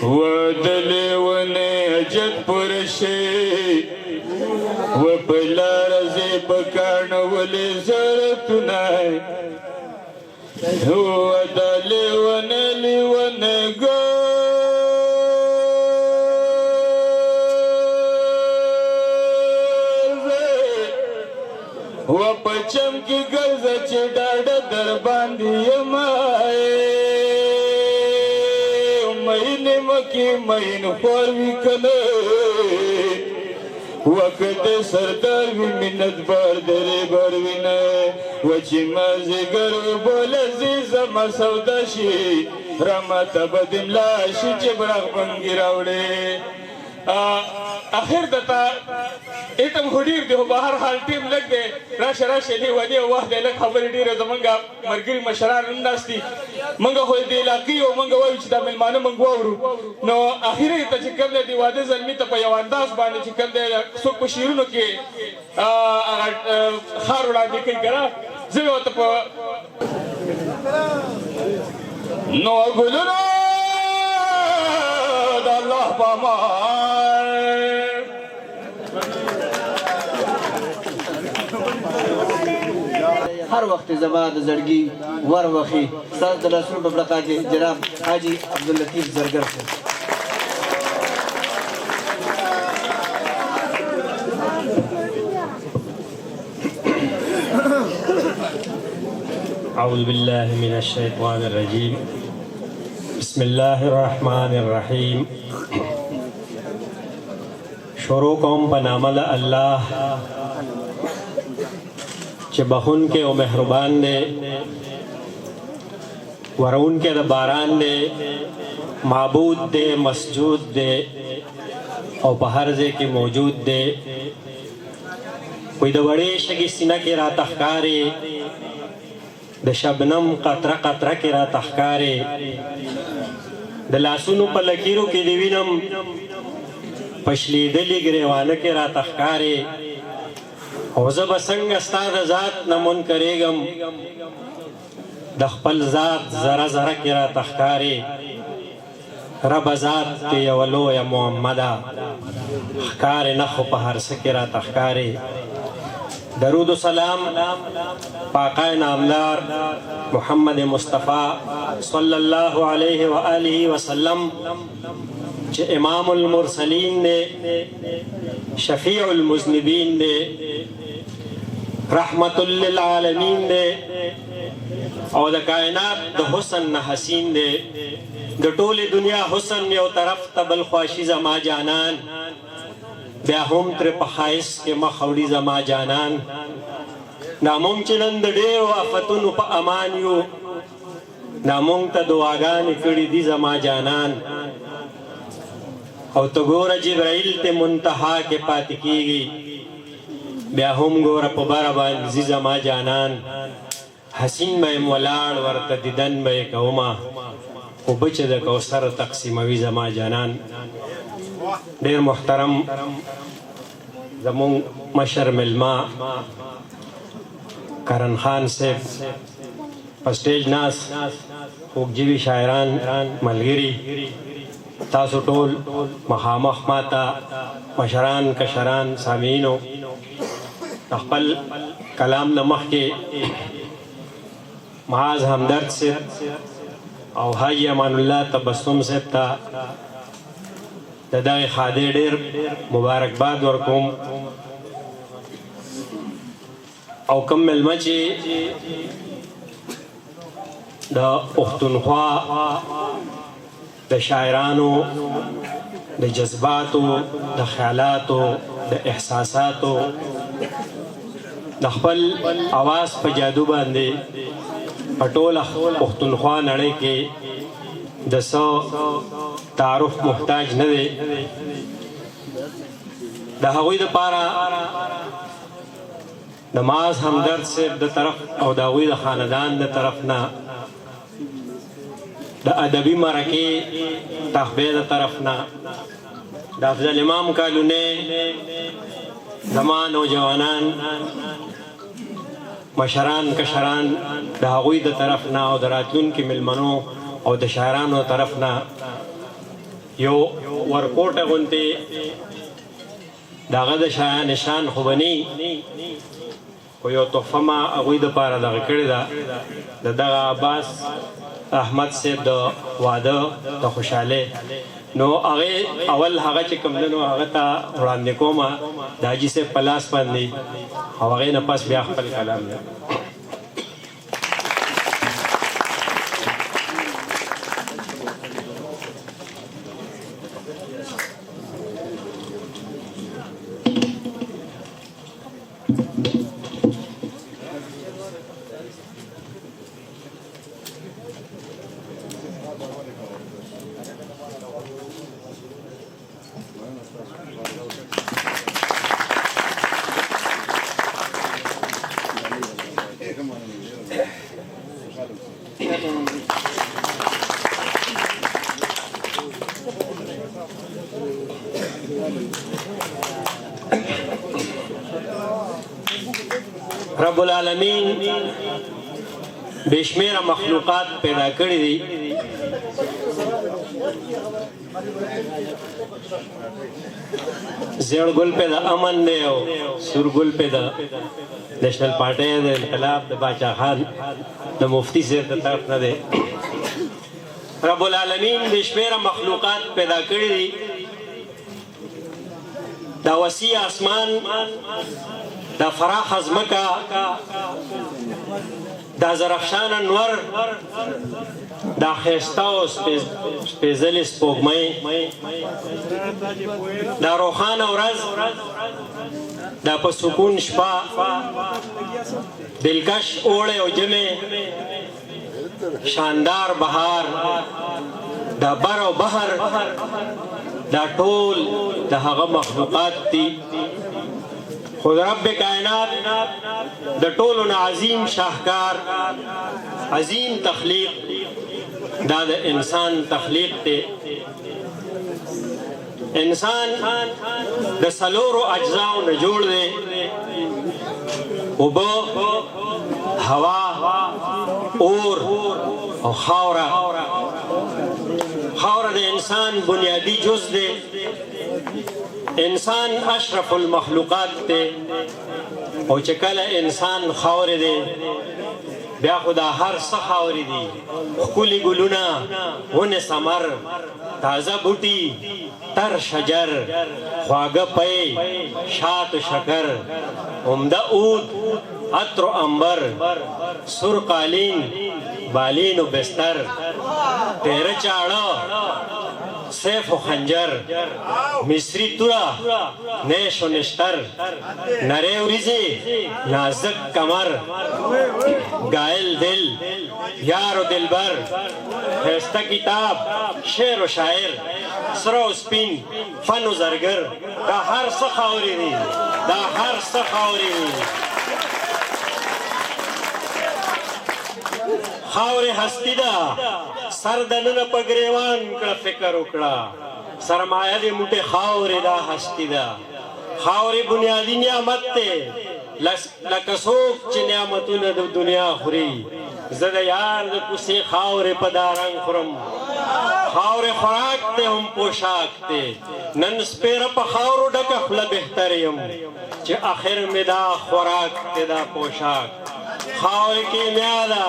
ودلی ونی جد پرشی وپلا رزی بکان ولی زرتنائی ودا لیون گو وپچم کی گرز چی ڈاڈ در باندی یمائے مین مکی مین خوروی کنے وقت سردار وی منت بار دره بروینه وچی مازگر بول عزیز ما سودا شی رحمت بدیم لاشی چی براغ بنگی راوڑے آخر دتا ایتم خودیر دیو باہر حال ٹیم لگ دے راش لیوانی واح دے لگ خبری دیر زمانگا مرگری مشران انداستی منگا خوی دی لاقی و منگا وایو چی دا ملمانو منگو آورو نو آخری تا چکم دے دی واده ظلمی تا پا یو انداز باندے چکم دے سوک پا شیرونو کی خار اڑاندی کئی کرا زیو تا پا نو گلونو دا اللہ پا مائے هر وخت زما د زړګي ور وخی ستاسو د لاسونو په برکات جناب حاجی عبداللطیف زرګر أعوذ بالله من الشيطان الرجيم بسم الله الرحمن الرحيم شروع کوم په نام د الله چې بخون کې او مهربان دی ورون کې د باران دی معبود دی مسجود دی او په هر ځای کې موجود دی وې د وړې شګې سینه کې را تخکارې د شبنم قطره قطره کې را تخکارې د لاسونو په لکیرو کې دی وینم پښلیدلې ګریوانه کې را تخکارې او زه به څنګه ستا د ذات نه منکرېږم د خپل ذات ذره ذره کې را تخکارې رب ذات دې یوه لویه محمده ښکارې نه خو په هر څه کې را تخکارې درود و سلام پاقای نامدار محمد مصطفی صلی الله علیه و آله وسلم چې امام المرسلین دی شفیع المذنبین دی رحمت للعالمین دی او د کائنات د حسن نه حسین دی د ټولې دنیا حسن یو طرف ته بل خواشي زما جانان بیا هم تر په ښایست کې مخ اوړي زما جانان دا مونږ چې نن د ډېرو آفتونو په امان یو دا مونږ ته دعاګانې کړي دي زما جانان او ته ګوره جبرائیل ته منتها کې پاتې کېږي بیا هم ګوره په بره باندې ځي زما جانان حسین به یم ولاړ ورته دیدن به یې کومه اوبه چې د کوثر تقسیموي زما جانان ډېر محترم زمونږ مشر ملما کرن خان صاحب په سټیج ناست خوږجوي شاعران ملګري تاسو ټول مخامخ ماته مشران کشران سامعینو خپل کلام نه مخکې معاذ همدرد صاحب او حاجی امان الله تبسم صاحب ته د دغې خادې ډېر مبارکباد ورکوم او کوم مېلمه چې د پښتونخوا د شاعرانو د جذباتو د خیالاتو د احساساتو د خپل اواز په جادو باندې په ټوله پښتونخوا نړۍ کې د څه تعارف محتاج نه دی د هغوی دپاره د معاذ همدرد صاحب د طرف او د هغوی د خاندان د طرف نه د ادبي مرکې تحفې د طرف نه د افضل امام کالونی زما نوجوانان مشران کشران د هغوی د طرف نه او د راتلونکي مېلمنو او د شاعرانو د طرف نه یو ورکوټه غوندې د هغه د نشان خو به نه خو یو تحفه ما هغوی دپاره دغه کړې ده د دغه عباس احمد صاحب د واده د خوشحالۍ نو هغې اول هغه چې کوم دی نو هغه ته وړاندې کومه د حاجي صاحب په لاس باندې او هغې نه پس بیا خپل کلام دی رب العالمین بشمیره مخلوقات پیدا کړي دي زیړ ګل په د امن دی او سور ګل په د نېشنل پارټي د انقلاب د باچا خان د مفتی صاحب د طرف نه دی رب العالمین بشمیره مخلوقات پیدا کړي دي دا وسیع اسمان دا فراخ ازمکا دا زرخشان انور دا خیستا و سپیزل سپوگمئی دا روخان ورز دا پا سکون شپا دلکش اوڑے و جمع شاندار بہار دا بر و بحر دا ټول دا هغه مخلوقات دي خود رب کائنات دا ټولو نه عظیم شاهکار عظیم تخلیق دا د انسان تخلیق دی انسان د څلورو اجزاو نه جوړ دی اوبه هوا اور او خاوره خاوره د انسان بنیادی جز دی انسان اشرف المخلوقات دی او چې کله انسان خاوره دی بیا خو دا هر څه خاورې دي ښکلي ګلونه ونې ثمر تازه بوټي تر شجر خواږه پی شات و شکر عمده عود عطر و عنبر سور قالین بالین و بستر تیره چاړه سیف و خنجر مصری توره نیش و نشتر نری وریځې نازک کمر گائل دل یار و دلبر خیسته کتاب شعر و شاعر سره و سپین فن و زرگر دا هر څه خاورې دي دا هر څه خاورې دي خاورې هستی ده سر دننه په ګریوان کړه فکر وکړه سرمایه دې موټې خاورې دا هستی ده خاورې بنیادي نعمت دی لکه څوک چې نعمتونه د دنیا خوري زه د یار د کوڅې خاورې په دا رنګ خورم خاورې خوراک دی هم پوشاک دی نن سپیره په خاورو ډکه خوله بهتر یم چې آخر مې دا خوراک دی دا پوشاک خاورې کیمیا ده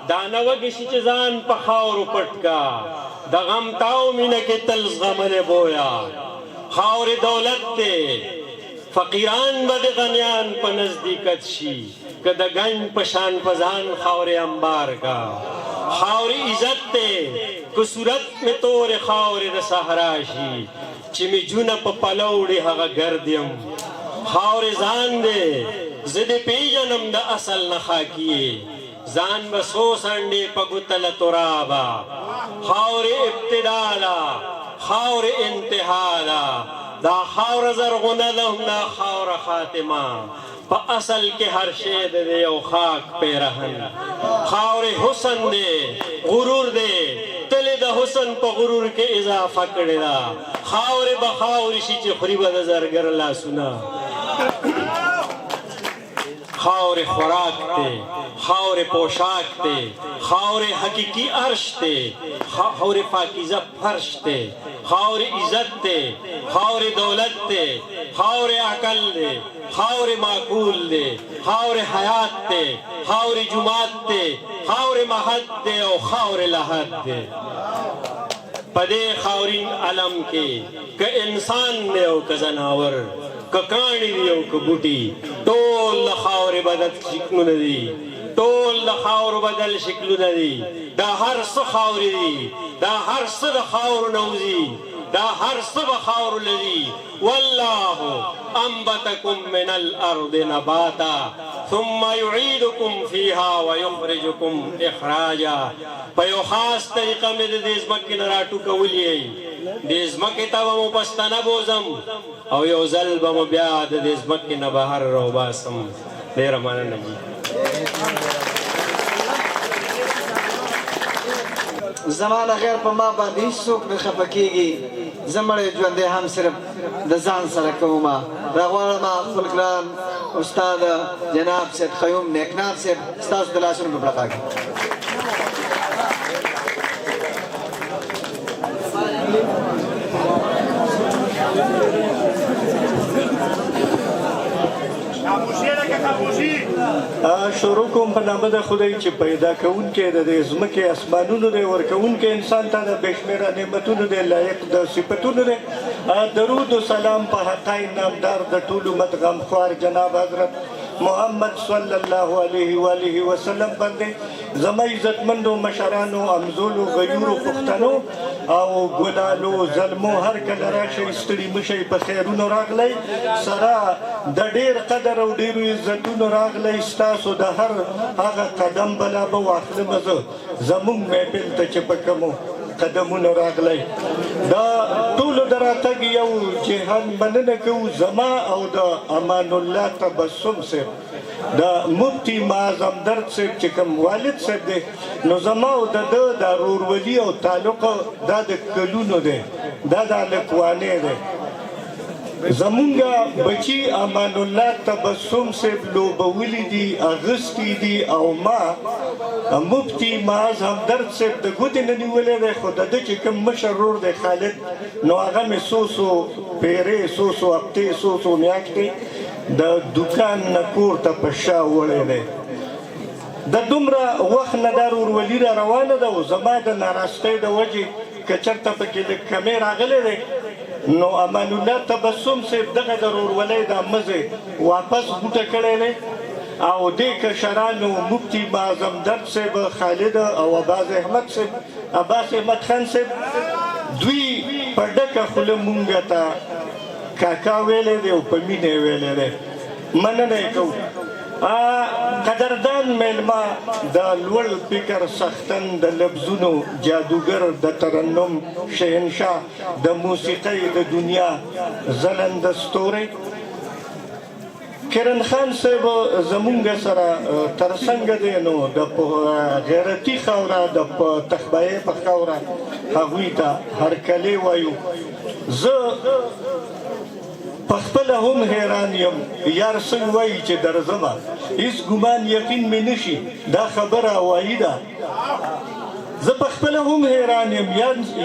دا نه وږي شي چې ځان په خاورو پټ کا د غم تاو مینه کې تل زغملې بویا خاورې دولت دی فقیران به د غنیان په نزدېکت شي که د ګنج په شان په ځان خاورې انبار کا خاورې عزت دی که صورت مې تورې خاورې د صحرا شي چې مې جونه په پلو وړي هغه ګرد یم خاورې ځان دی زه دې پېژنم د اصل نه خاکي ځان به څو څنډې په ګوتله ترابه خاورې ابتدا ده خاورې انتها ده دا خاوره زرغونه ده هم دا خاوره خاتمه په اصل کې هر شی د یو خاک پیرهن خاورې حسن دی غرور دی تل د حسن په غرور کې اضافه کړې ده خاورې به خاورې شي چې خوري به د زرګر لاسونه خاورې خوراک دی خاورې پوشاک دی خاورې حقیقي عرش دی خاورې پاکیزه فرش دی خاورې عزت دی خاورې دولت دی خاورې عقل دی خاورې معقول دی خاورې حیات دی خاورې جماعت دی خاورې مهد دی او خاورې لحد دی په دې خاورین علم کې که انسان دی او که زناور که کاڼي دي او که بوټي ټول د خاورې بدل شکلونه دي ټول د خاورو بدل شکلونه دي دا هر څه خاورې دي دا هر څه د خاورو نه وځي دا هر څه به خاورو لذي والله انبتکم من الارض نباتا ثم يعيدكم فيها ويخرجكم اخراجا په یو خاص طریقه مې د دې ځمکې نه راټوکولي دې ځمکې ته به مو پښتانه بوزم او یو ځل به مو بیا د دې ځمکې نه بهر راوباسم ډېره مننه زمانه غیر په ما باندې هیڅوک نه خفه کېږي زه مړی ژوندی هم صرف د ځان سره کومه راغواړم خپل ګران استاد جناب سید قیوم نیکنات صاحب ستاسو د لاسونو په پړقا کې La musiera que شروع کوم په نامه د خدای چې پیدا کوونکی د دې ځمکې اسمانونو دی ورکوونکی انسان ته د بې شمېره نعمتونو دی لایق د صفتونو دی درود و سلام په حقای نامدار د ټولو مدغمخوار جناب حضرت محمد صلی الله علیه و آله وسلم باندې زما عزتمندو مشرانو امزولو غیورو پښتنو او ګلالو زلمو هر کله راشئ ستړي مشئ په خیرونو راغلی سره د ډېر قدر او ډېرو عزتونو راغلی ستاسو د هر هغه قدم بلا به واخلمه زه زموږ محفل ته چې په کومو قدمونو راغلی دا ټولو د راتګ یو جهان مننه کوو زما او د امان الله تبسم صاحب د مفتی معظم درد صاحب چې کوم والد صاحب دی نو زما او د ده د ورورولي او تعلق دا د کلونو دی دا د هلکوانۍ دی زمونږ بچي امان الله تبسم صاحب لوبولی دي اغستی دي او ما مفتی معاذ همدرد صاحب د ګوتې نه نیولی دی خو د ده چې کوم مشر ورور دی خالد نو هغه مې څو څو پیرې څو څو هفتې څو څو میاشتې د دوکان نه کور ته په شا وړی دی د دومره وخت نه دا ورورولي را روانه ده او زما د ناراستۍ د وجې که چېرته پکې لږ کمی راغلی دی نو امان الله تبسم صاحب دغه د ورورولۍ دا مزې واپس غوټه کړی دی او دې کشرانو مفتی معظم درد صاحب خالد او عباس احمد صاحب عباس احمد خان صاحب دوی په ډکه خوله مونږ ته کاکا ویلی دی او په مینه یې ویلی دی مننه یې کوو قدردان میلمه د لوړ فکر سختن د لفظونو جادوګر د ترنم شهنشاه د موسیقۍ د دنیا ځلنده ستوری کرن خان صاحب زمونږ سره تر څنګ دی نو د غیرتي خاوره د تخبایۍ په خاوره هغوی ته هرکلی وایو زه پخپله هم حیران یم یار څنګه وایي چې درځمه هېڅ ګمان یقین مې نشي دا خبره هوایي ده زه پخپله هم حیران یم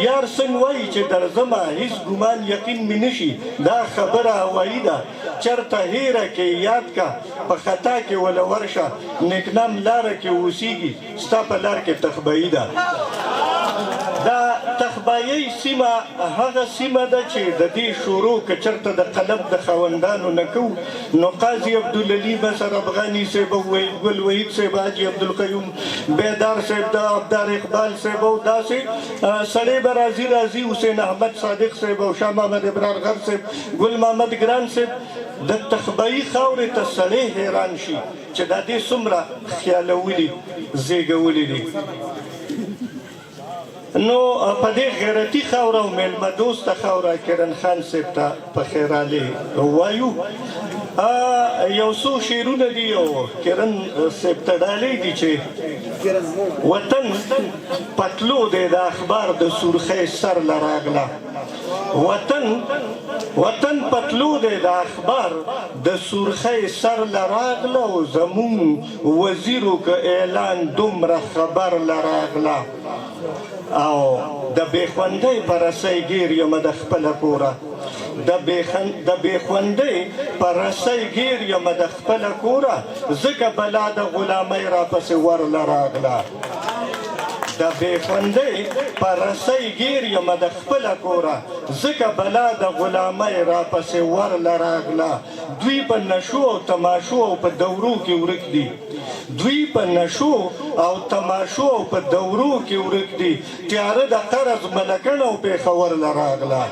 یار څنګه وایي چې درځمه هېڅ ګمان یقین مې نشي دا خبره هوایي ده چېرته هیره کې یاد کا په خطا کې وله ورشه نیکنام لاره کې اوسیږي ستا په لار کې تخبایي ده دا تخبایۍ سیمه هغه سیمه ده چې د دې شروع که چېرته د قلب د خاوندانو نه کوو نو قاضي عبدالعلي بصر افغاني صاحب او ګل وحید صاحب حاجي عبدالقیوم بیدار صاحب د ابدار اقبال صاحب او داسې سړی به راځي حسین احمد صادق صاحب او شاه محمد ابرار غر صاحب ګل محمد ګران صاحب د تخبایي خاورې ته سړی حیران شي چې دا دې څومره خیالولي زیږولي دي نو په دې غیرتي خاوره او میلمه دوسته خاوره کرن خان صاحب ته په خیرالې وایو یو څو شعرونه دي او کرن صاحب ته ډالۍ دي چې وطن پتلو دی د اخبار د سرخۍ سر له راغله وطن پتلو دی د اخبار د سرخۍ سر له راغله او زمون وزیرو که اعلان دومره خبر له راغله او د بېخوندۍ په رسۍ ګیر یم د خپله کوره د بېخوندۍ په رسۍ ګیر یم د خپله کوره ځکه بلا د غلامۍ راپسې ورله راغله د بېخوندۍ په رسۍ ګیر یم د خپله کوره ځکه بلا د غلامۍ راپسې ورله راغله دوی په نشو او تماشو او په دورو کې ورک دي دوی په نشو او تماشو او په دورو کې ورک دي تیاره د قرض ملکڼه او پېښور له راغله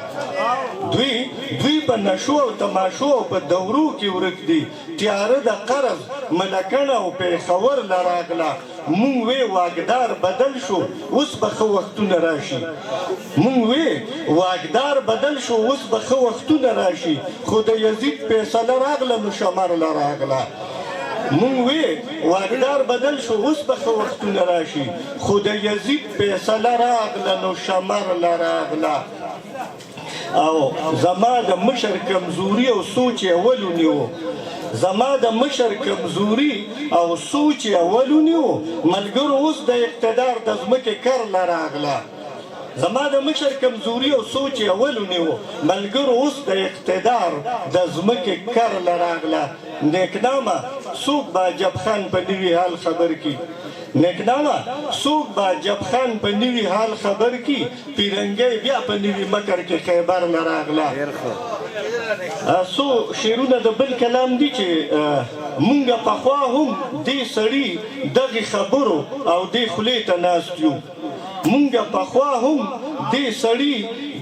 دوی په نشو او تماشو او په دورو کې ورک دي تیاره د قرض ملکڼه او پېښور له راغله مونږ وې واګدار بدل شو اوس به ښه وختونه راشي مونږ وې واګدار بدل شو اوس به ښه وختونه راشي خو د یزید فیصله راغله نو شمر له راغله مونږ وې واګدار بدل شو اوس به ښه وختونه راشي خو د یزید فیصله راغله نو شمر له راغله او زما د مشر کمزوري او سوچ یې ولونیو زما د مشر کمزوري او سوچ یې ولونیو ملګرو اوس د اقتدار د ځمکې کر له راغله زما د مشر کمزوري او سوچ یې اول ونیو ملګرو اوس د اقتدار د ځمکې کرله راغله نیکنامه څوک به جب خان په نوي حال خبر کی نیکنامه څوک به جب خان په نوي حال خبر کی پیرنګی بیا په نوي مکر کې خیبر نه راغله څو شعرونه د بل کلام دي چې مونږ پخوا هم دې سړي دغې خبرو او دې خولې ته ناست یو مونږ پخوا هم دې سړي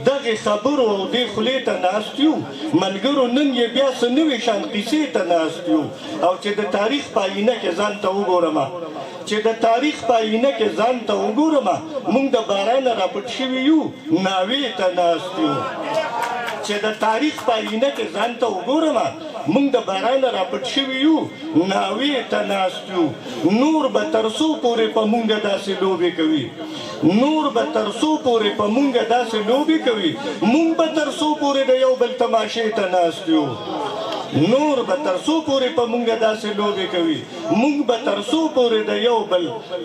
دغې خبرو او دې خولې ته ناست یو ملګرو نن یې بیا څه نوې شان قیسې ته ناست یو او چې د تاریخ په آینه کې ځان ته وګورمه چې د تاریخ په آینه کې ځان ته وګورمه مونږ د بارانه راپټ شوي یو ناوې ته ناست یو چې د تاریخ په آینه کې ځان ته وګورمه مونږ د بارانه راپټ شوي یو ناوې ته ناست یو نور به تر څو پورې په مونږ داسې لوبې کوي نور به تر څو پورې په مونږ داسې لوبې کوي مونږ به تر څو پورې د یو بل تماشې ته ناست یو نور به تر څو پورې په مونږ داسې لوبې کوي مونږ به تر څو پورې د یو بل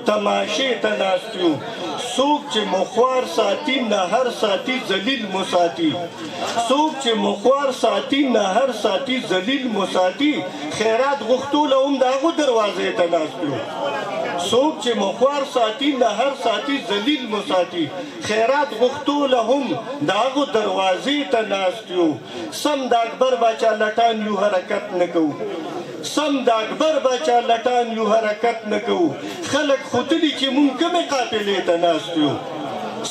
تماشې ته ناست یو څوک چې مخوار ساتي نهر ساتي ذلیل مو ساتي څوک چې مخوار ساتي نهر ساتي ذلیل مو ساتي خیرات غوښتو له هم د هغو دروازې ته ناست یو څوک چې مخوار ساتي نهر ساتي ذلیل مو ساتي خیرات غوښتو له هم د هغو دروازې ته ناست یو سم د اکبر باچا لټان یو حرکت نه کوو سم د اکبر باچا لټان یو حرکت نه کوو خلک ختلي چې مونږ کومې قافلې ته ناست یو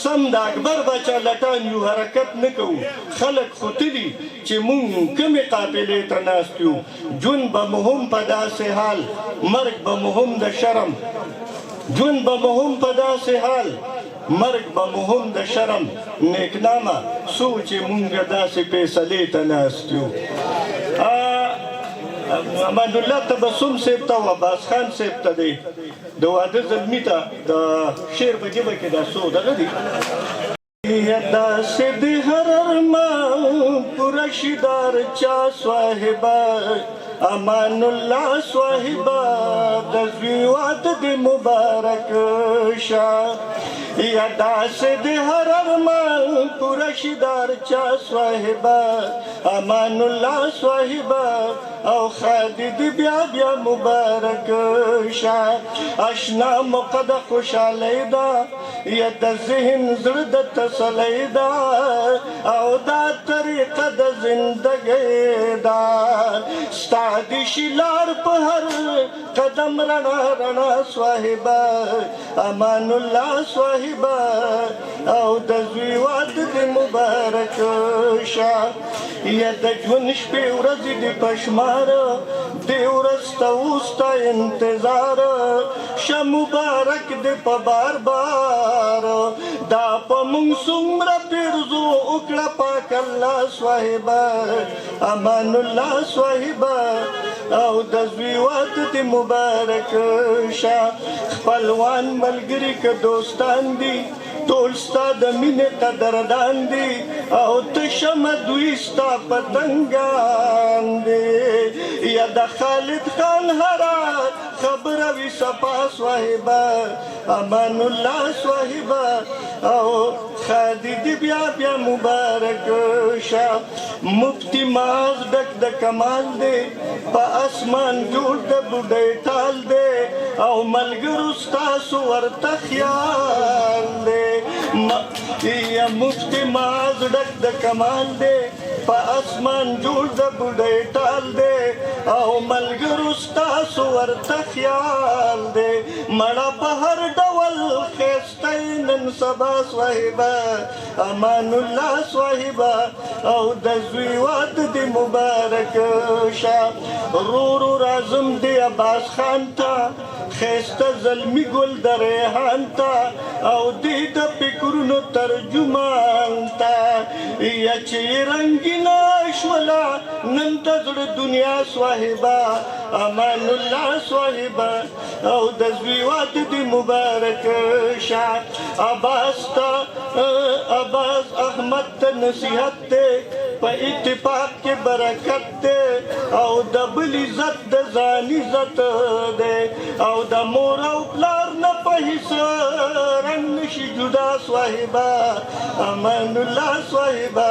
سم د اکبر باچا لټان یو حرکت نه کوو خلک ختلي چې مونږ کومې قافلې ته ناست یو ژوند به مو هم په داسې حال مرګ به مو هم د شرم ژوند به مو هم په داسې حال مرګ به مو هم د شرم نیکنامه څو چې مونږ داسې فیصلې ته ناست یو امان الله تبسم صاحب ته او عباس خان صاحب ته دی د واده زلمي ته د شعر په ژبه کې دا څو دغه دي داسې د هر ارمان پوره شي دار چا صاحبه امان الله صاحبه د زوی واده دې مبارک شه یا داسې د هر ارمان پوره شي دار چا صاحبه امان الله صاحبه او خادي دې بیا بیا مبارک شه اشنا موقع د خوشحالۍ ده یا د ذهن زړه د تسلۍ ده او دا طریقه د زندګۍ ده ستا د شي لار په هر قدم رڼا رڼا صاحبه امان الله صاحبه او د زوی واده دې مبارک شه یا د ژوند شپې ورځې دې په شمار دې ورځ ته اوس ته انتظار شه مبارک دې په بار بار دا په مونږ څومره پیرزو وکړه پاک الله صاحبه امان الله صاحبه او د زوی واده دې مبارک شه خپلوان ملګري که دوستان دي ټول ستا د مینې قدردان دي او ته شمه دوی ستا پتنګان دي یا د خالد خان هره خبره وي صفا صاحبه امان الله صاحبه او خادي دې بیا بیا مبارک شه مفتی ماز ډک د کمال دی په اسمان جوړ د بوډۍ ټال دی او ملګرو ستاسو ورته خیال دی یا مفتی ماز ډک د کمال دی په اسمان جوړ د بوډۍ ټال دی او ملګرو ستاسو ورته خیال دی مړه په هر ډول ښایستی نن سبا صاحبه امان الله صاحبه او د زوی واده دې مبارک شه رو رو راځم دې عباس خان ته ښایسته زلمي ګل د ریحان ته او دې د فکرونو ترجمان ته یا چې رنګینه شوله نن د زړه دنیا صاحبه امان الله صاحبه او د زوی واده دې مبارک شه عباس احمد ته نصیحت دی په اتفاق کې برکت دی او د بل عزت د ځان عزت دی او د مور او پلار نه په هیڅ رنګ نشي جدا صاحبه امان الله صاحبه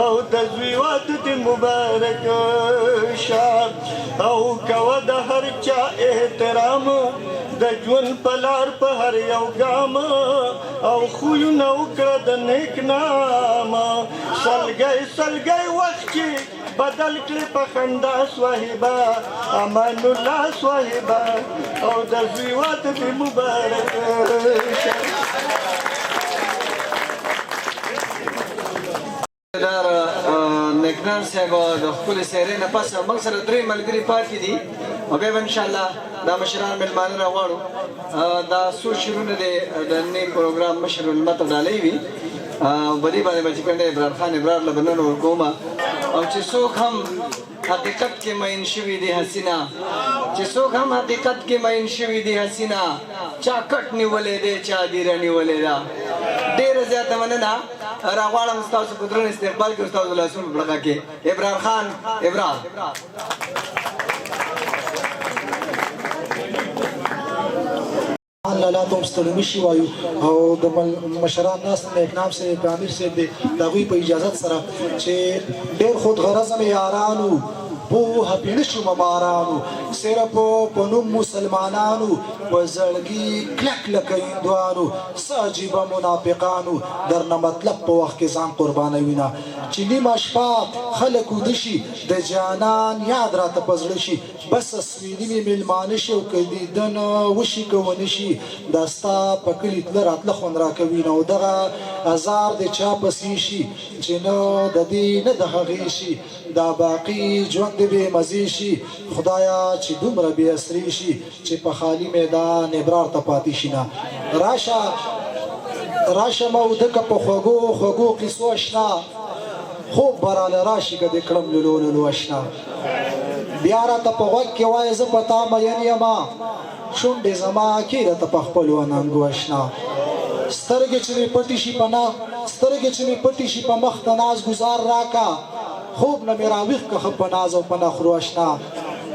او د زوی واده دې مبارک شه او کوه د هر چا احترام د ژوند په لار په هر یو ګام او خویونه وکړه د نیک نام سلګی وخت چې بدل کړي په خندا صاحبه امان الله صاحبه او د زوی واده دې مبارک شه نیکنان صاحب د خپلې سیرې نه پس موږ سره درې ملګري پاتې دي او بیا به انشاءالله دا مشران مېلمانه راغواړو دا څو شعرونه دی د نیم پروګرام مشر المت ډالۍ وي په دې باندې به چې کوم دی ابرار خان ابرار له بننه ورکوم او چې څوک هم حقیقت کې مین شوي دي حسینه چې څوک هم حقیقت کې مین شوي دي حسینه چا کټ نیولې دی چا دیره نیولې ده ډېره زیاته مننه راغواړم ستاسو په درون استقبال کې استاد لاسونه په بړقه کې ابرار خان ابرار لاله ته ستړي نشي وایو او د مشران ناست نیکنام صاحب امیر صاحب دی د هغوی په اجازت سره چې ډېر خود غرضه مې یارانو پوهه پې نه شو مارانو صرف په نوم مسلمانانو په زړګي کلک لکه هندوانو څه عجیبه منافقانو درنه مطلب په وخت کې ځان قربانوي نه چې نیمه شپه خلک ویده شي د جانان یاد راته په زړه شي بس سویلي مې میلمانه شي او که لیدن وشي که ونه شي دا ستا په کلي تله راتله خوند راکوي نه او دغه ازار د چا پسې شي چې نه د دې نه د هغې شي دا باقي ژوند د بې مزې شي خدایه چې دومره بې اثرې شي چې په خالي میدان ابرار ته پاتې شي نه راشه مودکه په خوږو قیسو اشنا خوب براله راشي که دې کړم لولو اشنا بیا راته په غوږ کې وایه زه په تا مین یمه شونډې زما کې راته په خپلو اننګو اشنا سترګې چې مې پټې شي په مخ ته ناز ګزار راکه خوب نه مې راویښ که ښه په ناز او په نخرو اشنا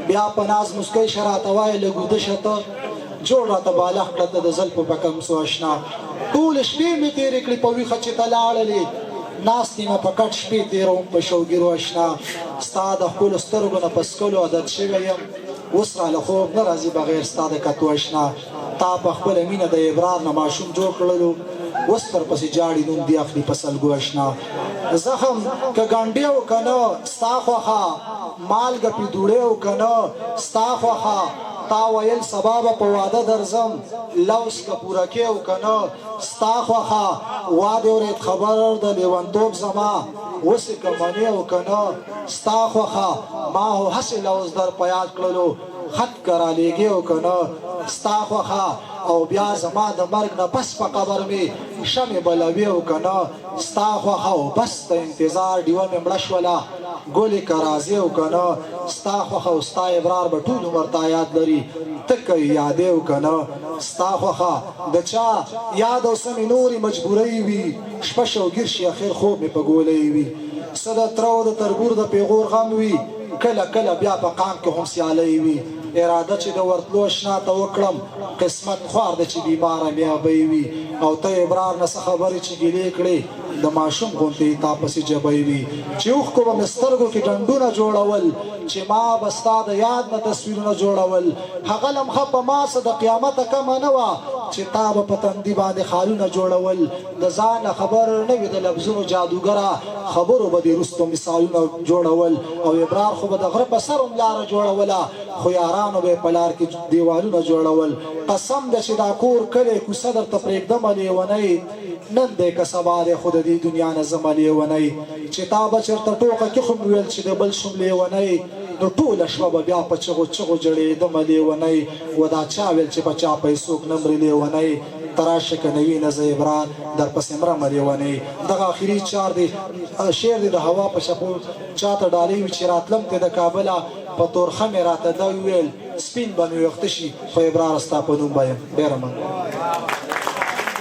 بیا په ناز مسکی شه راته وایه لږ ویده شه ته جوړ راته بالغ کړه ته د زلفو په کمسو اشنا ټولې شپې مې تېرې کړې په ویښه چې ته لاړلې ناستې مې په کټ شپې تېروم په شوګیرو اشنا ستا د ښکلو سترګو نه په څکلو عادت شوی یم اوس راله خوب نه راځي بغیر ستا د کتو اشنا تا په خپله مینه د ابرار نه ماشوم جوړ کړلو اوس ورپسې جاړي نوم دې اخلي په سلګو اشنا زخم که ګنډې او که نه ستا خوښه مالګه پې دوړې او که نه ستا خوښه تا ویل سبا به په واده درځم لوس که پوره کې او که نه ستا خوښه واده ورید خبر د لیونتوب زما اوسې که منې او که نه ستا خوښه ما هو هسې لوز در په یاد کړلو خط که رالیږې او که نه ستا خوښه او بیا زما د مرګ نه پس په قبر مې شمې بلوي او که نه ستا خوښه او بس د انتظار ډیوه مې مړه شوله ګلې که راځې او که نه ستا خوښه او ستا ابرار به ټول عمر تا یاد لري ته که یادې او که نه ستا خوښه د چا یاد او څه مې نورې مجبورۍ وي شپه شوګیر شي اخر خوب مې په ګولۍ وي څه د تره او د تربور د پیغور غم وي کله بیا په قام کې هم سیالۍ وي اراده چې د ورتلو اشنا ته وکړم قسمت خوار ده چې بیماره مې ابۍ وي او ته ابرار نه څه خبرې چې ګیلې کړې د ماشوم غوندې تا پسې جبۍ وي چې اوښکو به مې سترګو کې ډنډونه جوړول چې ما به ستا د یاد نه تصویرونه جوړول هغه لمحه په ما څه د قیامته کمه نه وه چې تا به په تندي باندې خالونه جوړول د ځان نه خبر نه وي د لفظونو جادوګره خبرو به دې وروستو مثالونه جوړول او ابرار خو به د غره په سر هم لاره جوړوله خو یارانو به یې په لار کې دیوالونه جوړول قسم ده چې دا کور کلی کوڅه درته پرېږدمه لیونی نن دی که سبا دی خو د دې دنیا نه ځمه لیونی چې تا به چېرته ټوقه کې خو مې ویل چې د بل شوم لیونی نو ټوله شپه به بیا په چغو جړېدمه لیونی و دا چا ویل چې په چا پیسوک نه مري لیونی تراشه که نوي نه زه ابرار در پسې مرمه لیونی دغه آخري چار دی شعر دی د هوا په شپو چاته ډالۍ وي چې راتلم ته د کابله په تورخه مې راته دا وویل سپین به مې ویښته شي خو ابرار ستا په نوم به یم ډېره مننه